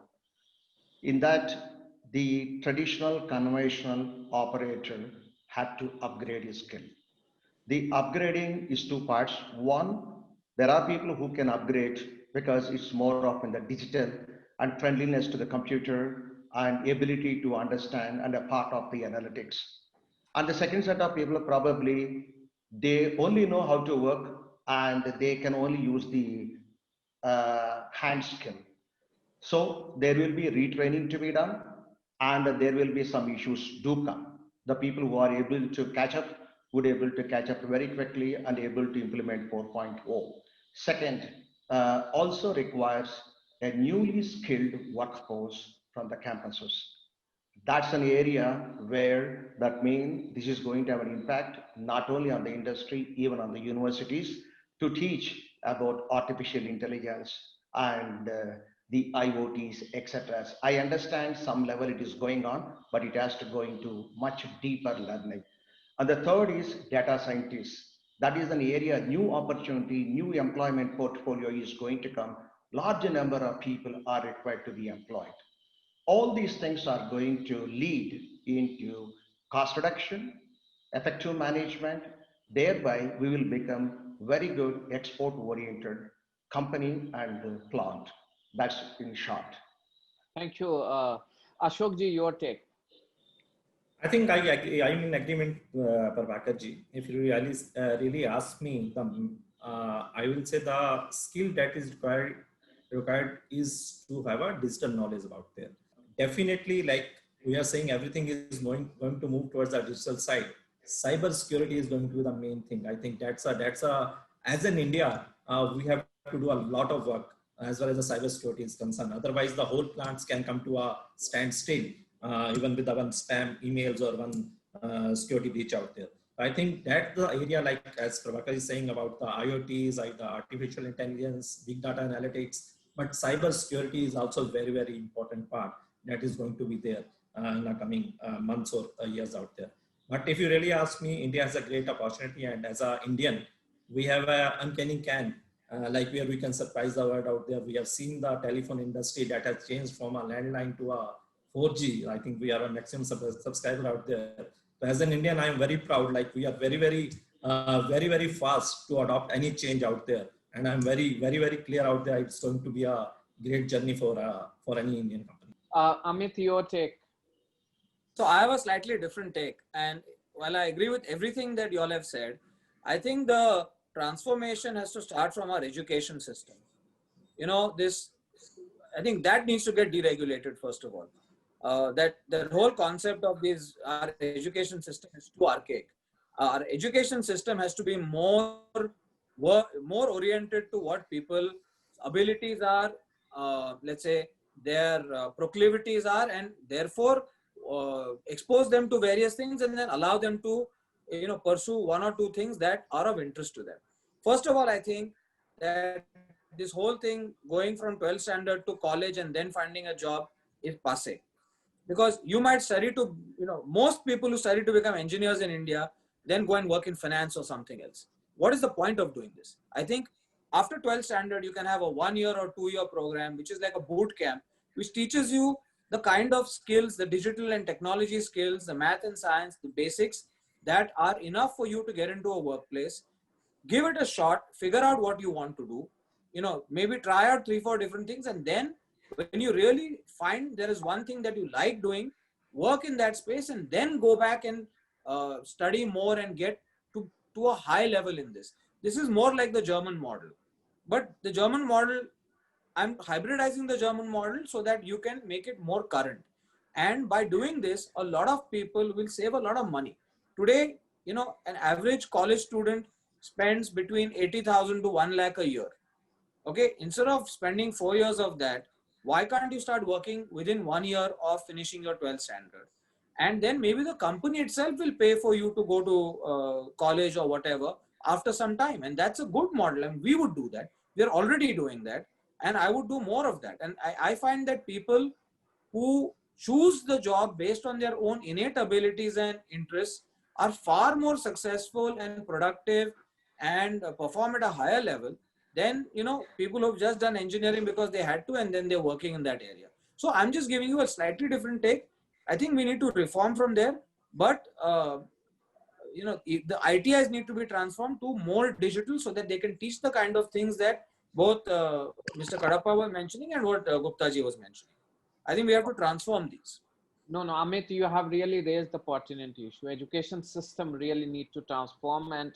In that, the traditional conventional operator had to upgrade his skill. The upgrading is two parts. One, there are people who can upgrade because it's more of in the digital and friendliness to the computer and ability to understand and a part of the analytics. And the second set of people probably they only know how to work and they can only use the hand skill. So there will be retraining to be done and there will be some issues do come. The people who are able to catch up would able to catch up very quickly and able to implement 4.0. Second, also requires a newly skilled workforce from the campuses. That's an area where that means this is going to have an impact not only on the industry, even on the universities to teach about artificial intelligence and the IoTs, etc. I understand some level it is going on, but it has to go into much deeper learning. And the third is data scientists. That is an area, new opportunity, new employment portfolio is going to come. Larger number of people are required to be employed. All these things are going to lead into cost reduction, effective management. Thereby, we will become very good export-oriented company and plant. That's in short. Thank you. Ashokji, your take. I think I'm in agreement, Prabhakarji. If you really ask me, I will say the skill that is required is to have a digital knowledge about there. Definitely, like we are saying, everything is going to move towards the digital side. Cyber security is going to be the main thing. I think that's as in India, we have to do a lot of work as far as the cyber security is concerned. Otherwise, the whole plants can come to a standstill, even with the one spam emails or one security breach out there. I think that the area, like as Prabhakar is saying about the IoTs, like the artificial intelligence, big data analytics, but cyber security is also a very, very important part that is going to be there in the coming months or years out there. But if you really ask me, India has a great opportunity, and as an Indian, we have an uncanny can, like where we can surprise the world out there. We have seen the telephone industry that has changed from a landline to a 4G. I think we are a maximum subscriber out there. So as an Indian, I am very proud. Like we are very fast to adopt any change out there, and I'm very clear out there. It's going to be a great journey for any Indian company. Amit, your take. So I have a slightly different take, and while I agree with everything that you all have said, I think the transformation has to start from our education system. I think that needs to get deregulated first of all. That the whole concept of our education system is too archaic. Our education system has to be more oriented to what people's abilities are. Let's say their proclivities are, and therefore expose them to various things and then allow them to pursue one or two things that are of interest to them. First of all, I think that this whole thing going from 12th standard to college and then finding a job is passé, because you might study to, most people who study to become engineers in India then go and work in finance or something else. What is the point of doing this? I think after 12th standard, you can have a 1 year or 2 year program, which is like a boot camp, which teaches you the kind of skills, the digital and technology skills, the math and science, the basics that are enough for you to get into a workplace. Give it a shot, figure out what you want to do, maybe try out 3-4 different things, and then when you really find there is one thing that you like doing, work in that space, and then go back and study more and get to a high level in this. This is more like the German model. But the German model, I'm hybridizing the German model so that you can make it more current. And by doing this, a lot of people will save a lot of money. Today, an average college student spends between 80,000 to 1 lakh a year. Okay, instead of spending 4 years of that, why can't you start working within 1 year of finishing your 12th standard? And then maybe the company itself will pay for you to go to college or whatever after some time. And that's a good model. And we would do that. We're already doing that. And I would do more of that. And I find that people who choose the job based on their own innate abilities and interests are far more successful and productive and perform at a higher level than people who've just done engineering because they had to and then they're working in that area. So I'm just giving you a slightly different take. I think we need to reform from there, but the ITIs need to be transformed to more digital so that they can teach the kind of things that both Mr. Kadapa was mentioning and what Gupta ji was mentioning. I think we have to transform these. No, Amit, you have really raised the pertinent issue. Education system really need to transform, and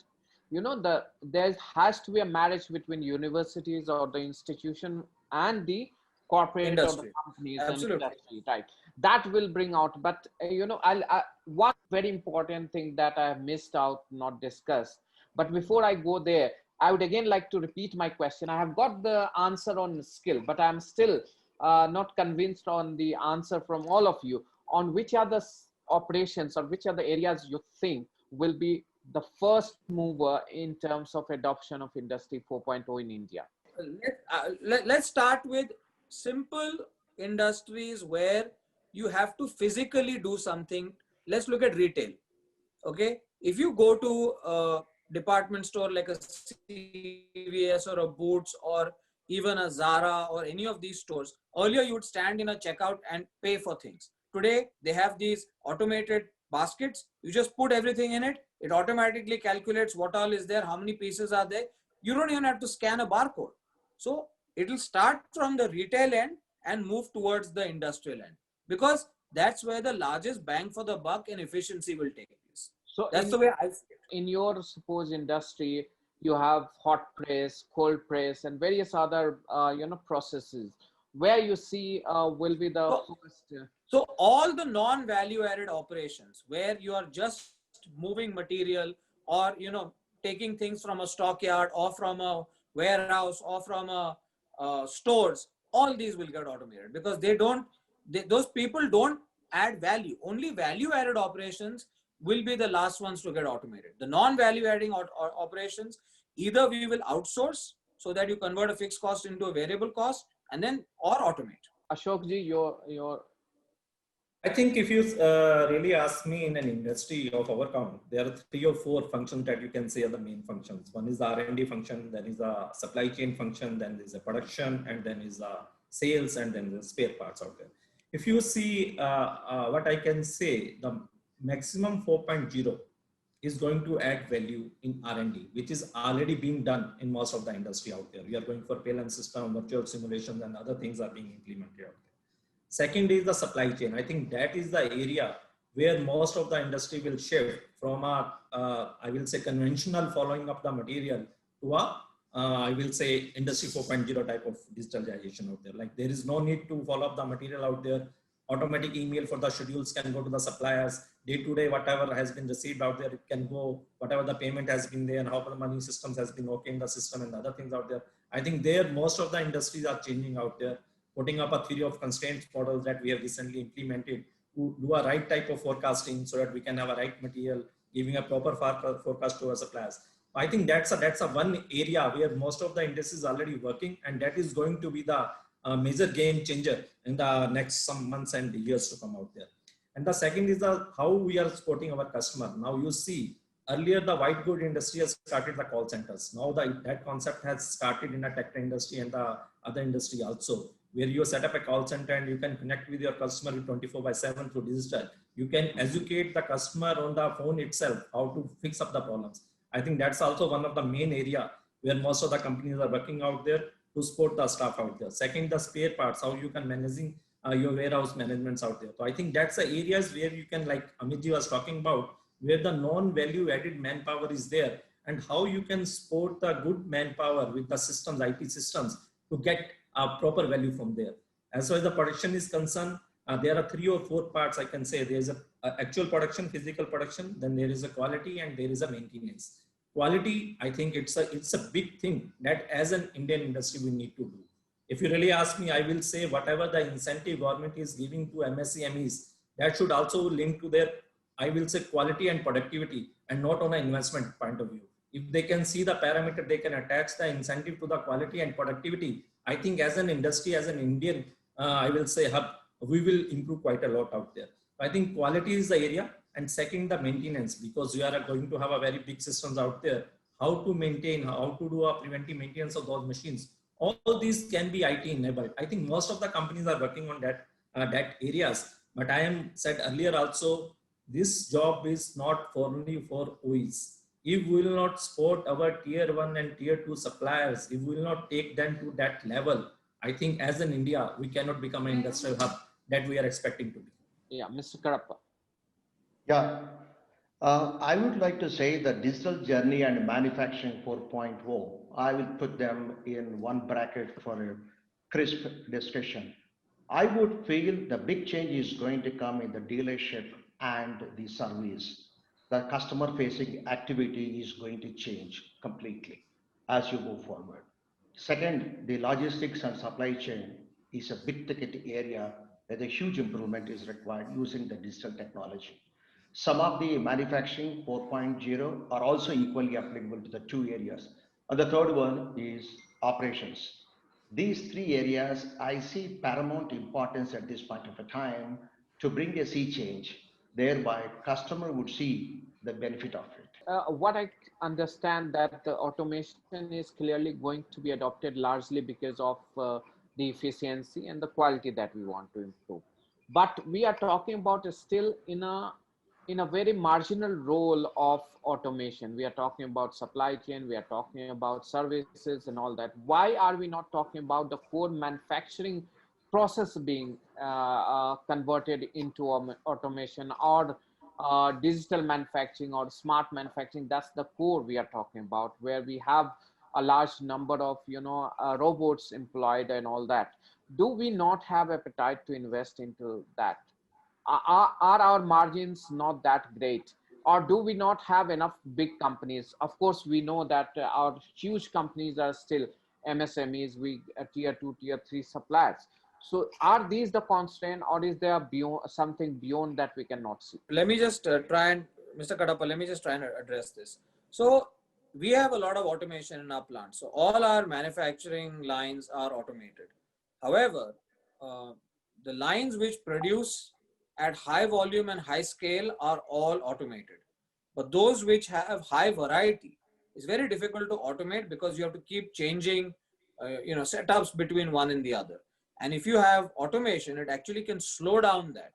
there has to be a marriage between universities or the institution and the corporate Industry. or the companies. Absolutely. And industry, right? That will bring out. But one very important thing that I have missed out, not discussed. But before I go there, I would again like to repeat my question. I have got the answer on skill, but I'm still not convinced on the answer from all of you on which are the operations or which are the areas you think will be the first mover in terms of adoption of Industry 4.0 in India. Let's start with simple industries where you have to physically do something. Let's look at retail. Okay, if you go to a department store like a CVS or a Boots or even a Zara or any of these stores, earlier you would stand in a checkout and pay for things. Today they have these automated baskets. You just put everything in it. It automatically calculates what all is there, how many pieces are there. You don't even have to scan a barcode. So it will start from the retail end and move towards the industrial end, because that's where the largest bang for the buck and efficiency will take place. So that's the way I see it. In your suppose industry, you have hot press, cold press, and various other processes where you see will be the first. So all the non-value added operations where you are just moving material or taking things from a stockyard or from a warehouse or from a stores, all these will get automated because those people don't add value. Only value added operations will be the last ones to get automated. The non-value adding operations, either we will outsource so that you convert a fixed cost into a variable cost and then or automate. Ashok ji, your I think if you really ask me in an industry of our count, there are 3 or 4 functions that you can say are the main functions. One is the R&D function, then is the supply chain function, then there is a production, and then is the sales, and then the spare parts out there. If you see what I can say, the maximum 4.0 is going to add value in R&D, which is already being done in most of the industry out there. We are going for PLM system, virtual simulations, and other things are being implemented out there. Second is the supply chain. I think that is the area where most of the industry will shift from a, I will say, conventional following up the material to a, I will say, industry 4.0 type of digitalization out there. Like there is no need to follow up the material out there. Automatic email for the schedules can go to the suppliers. Day to day, whatever has been received out there, it can go, whatever the payment has been there and how the money systems has been working, the system and other things out there. I think there, most of the industries are changing out there. putting up a theory of constraints models that we have recently implemented to do a right type of forecasting so that we can have a right material, giving a proper forecast to our suppliers. I think that's a one area where most of the industry is already working, and that is going to be the major game changer in the next some months and years to come out there. And the second is the how we are supporting our customer. Now you see, earlier the white good industry has started the call centers. Now that concept has started in the tech industry and the other industry also, where you set up a call center and you can connect with your customer 24/7 through digital. You can educate the customer on the phone itself how to fix up the problems. I think that's also one of the main area where most of the companies are working out there to support the staff out there. Second, the spare parts, how you can managing your warehouse managements out there. So I think that's the areas where you can, like Amitji was talking about, where the non-value added manpower is there, and how you can support the good manpower with the systems, IT systems, to get a proper value from there. As far as the production is concerned, there are 3 or 4 parts I can say. There is a actual production, physical production, then there is a quality, and there is a maintenance. Quality, I think it's a big thing that as an Indian industry we need to do. If you really ask me, I will say whatever the incentive government is giving to MSCMEs, that should also link to their, I will say, quality and productivity, and not on an investment point of view. If they can see the parameter, they can attach the incentive to the quality and productivity. I think as an industry, as an Indian, I will say hub, we will improve quite a lot out there. I think quality is the area, and second, the maintenance, because we are going to have a very big systems out there. How to maintain, how to do a preventive maintenance of those machines. All these can be IT enabled. I think most of the companies are working on that areas. But I am said earlier also, this job is not only for OEs. If we will not support our tier 1 and tier 2 suppliers, if we will not take them to that level, I think as an India, we cannot become an industrial hub that we are expecting to be. Yeah, Mr. Karappa. Yeah, I would like to say the digital journey and manufacturing 4.0, I will put them in one bracket for a crisp discussion. I would feel the big change is going to come in the dealership and the service. The customer facing activity is going to change completely as you move forward. Second, the logistics and supply chain is a big ticket area where the huge improvement is required using the digital technology. Some of the manufacturing 4.0 are also equally applicable to the two areas. And the third one is operations. These three areas I see paramount importance at this point of a time to bring a sea change, thereby customer would see the benefit of it. What I understand that the automation is clearly going to be adopted largely because of the efficiency and the quality that we want to improve. But we are talking about still in a very marginal role of automation. We are talking about supply chain, we are talking about services and all that. Why are we not talking about the core manufacturing process being converted into automation, or digital manufacturing or smart manufacturing? That's the core we are talking about, where we have a large number of robots employed and all that. Do we not have appetite to invest into that? Are our margins not that great, or do we not have enough big companies? Of course we know that our huge companies are still MSMEs, we tier 2 tier 3 suppliers. So are these the constraint, or is there something beyond that we cannot see? Let me just try and, Mr. Kadapa, let me just try and address this. So we have a lot of automation in our plant. So all our manufacturing lines are automated. However, the lines which produce at high volume and high scale are all automated. But those which have high variety is very difficult to automate, because you have to keep changing setups between one and the other. And if you have automation, it actually can slow down that.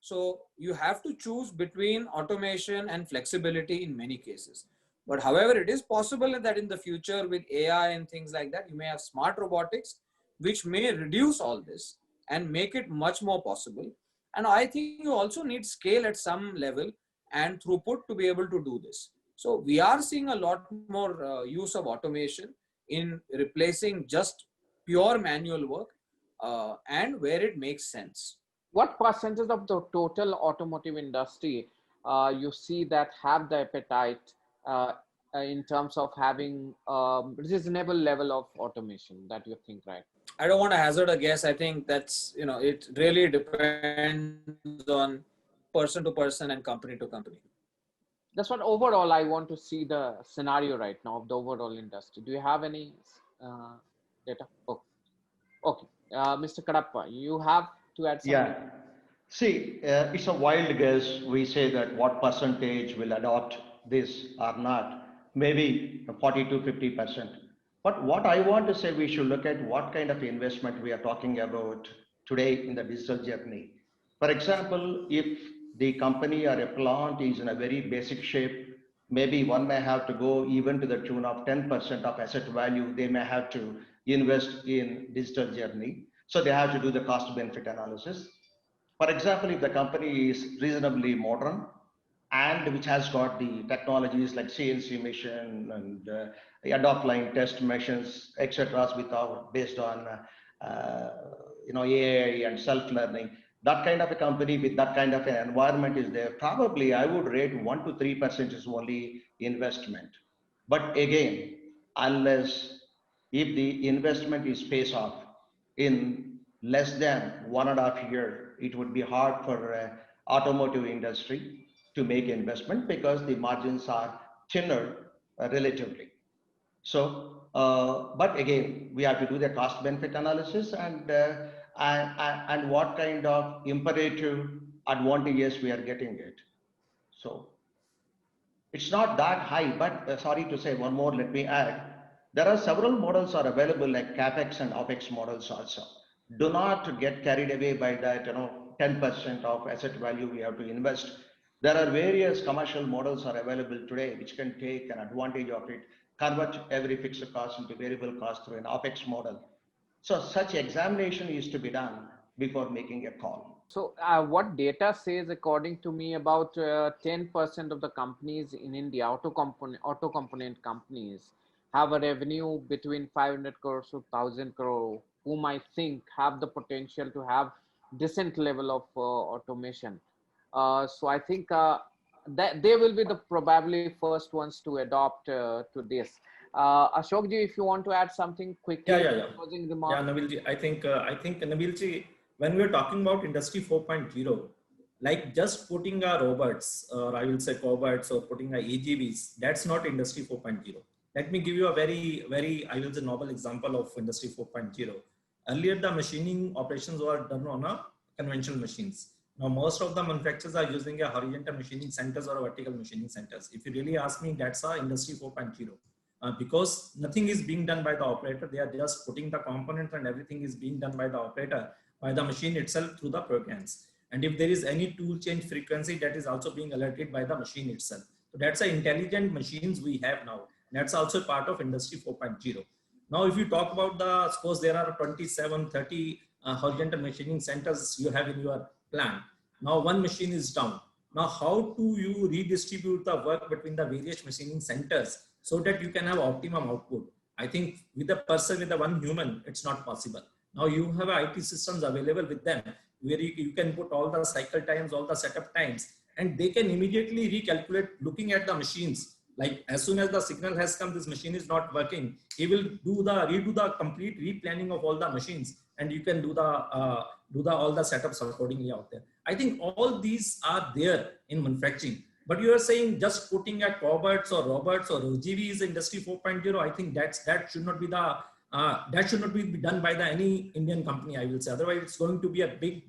So you have to choose between automation and flexibility in many cases. But however, it is possible that in the future with AI and things like that, you may have smart robotics, which may reduce all this and make it much more possible. And I think you also need scale at some level and throughput to be able to do this. So we are seeing a lot more use of automation in replacing just pure manual work, and where it makes sense. What percentage of the total automotive industry you see that have the appetite in terms of having reasonable level of automation that you think, right? I don't want to hazard a guess. I think that's, it really depends on person to person and company to company. That's what overall I want to see the scenario right now of the overall industry. Do you have any uh, data? Oh, okay. Mr. Kadappa, you have to add something? Yeah. See, it's a wild guess. We say that what percentage will adopt this or not, maybe 40 to 50%. But what I want to say, we should look at what kind of investment we are talking about today in the digital journey. For example, if the company or a plant is in a very basic shape, maybe one may have to go even to the tune of 10% of asset value. They may have to invest in digital journey. So they have to do the cost benefit analysis. For example, if the company is reasonably modern and which has got the technologies like CNC machine and adopt line test machines, etc., based on AI and self-learning, that kind of a company with that kind of an environment is there. Probably, I would rate 1 to 3% is only investment. But again, unless if the investment is pays off in less than 1.5 years, it would be hard for automotive industry to make investment because the margins are thinner relatively. So, but again, we have to do the cost benefit analysis and what kind of imperative advantages we are getting it. So it's not that high, but sorry to say one more, let me add. There are several models are available like CapEx and OpEx models also. Do not get carried away by that, 10% of asset value we have to invest. There are various commercial models are available today which can take an advantage of it, convert every fixed cost into variable cost through an OpEx model. So such examination is to be done before making a call. So, what data says, according to me, about 10% of the companies in India, auto component companies, have a revenue between 500 crores to 1,000 crore, whom I think have the potential to have decent level of automation. So, I think that they will be the probably first ones to adopt to this. Ashokji, if you want to add something Yeah, quickly, yeah, yeah. closing Yeah, remark. Nabilji, I think Nabilji, when we're talking about Industry 4.0, like just putting a robots, or I will say cobots, or putting a AGVs, that's not Industry 4.0. Let me give you a very, very, I will say, novel example of Industry 4.0. Earlier, the machining operations were done on a conventional machines. Now, most of the manufacturers are using a horizontal machining centers or vertical machining centers. If you really ask me, that's a Industry 4.0. Because nothing is being done by the operator. They are just putting the components and everything is being done by the operator, by the machine itself through the programs. And if there is any tool change frequency, that is also being alerted by the machine itself. So that's the intelligent machines we have now. That's also part of Industry 4.0. Now, if you talk about suppose there are 27, 30 horizontal machining centers you have in your plant. Now, one machine is down. Now, how do you redistribute the work between the various machining centers so that you can have optimum output? I think with a person, with the one human, it's not possible. Now you have IT systems available with them where you can put all the cycle times, all the setup times, and they can immediately recalculate looking at the machines. Like as soon as the signal has come, this machine is not working. He will redo the complete replanning of all the machines, and you can do the all the setups accordingly out there. I think all these are there in manufacturing. But you are saying just putting a cobots or robots or OGV is Industry 4.0. I think that should not be that should not be done by any Indian company, I will say. Otherwise, it's going to be a big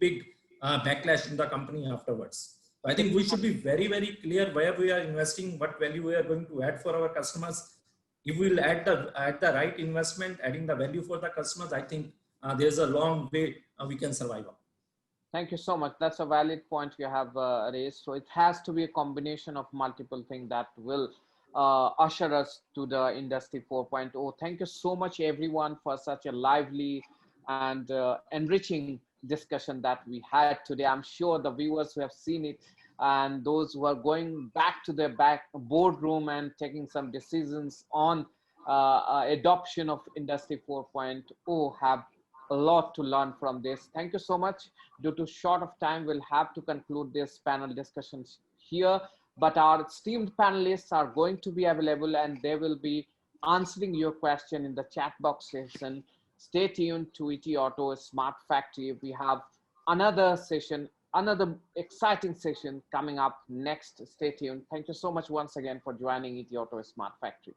backlash in the company afterwards. So I think we should be very, very clear where we are investing, what value we are going to add for our customers. If we will add the right investment, adding the value for the customers, I think there's a long way we can survive on. Thank you so much. That's a valid point you have raised. So it has to be a combination of multiple things that will usher us to the Industry 4.0. Thank you so much, everyone, for such a lively and enriching discussion that we had today. I'm sure the viewers who have seen it and those who are going back to their boardroom and taking some decisions on adoption of Industry 4.0 have a lot to learn from this. Thank you so much. Due to short of time, we'll have to conclude this panel discussions here. but our esteemed panelists are going to be available and they will be answering your question in the chat box session. Stay tuned to ET Auto Smart Factory. We have another session, another exciting session coming up next. Stay tuned. Thank you so much once again for joining ET Auto Smart Factory.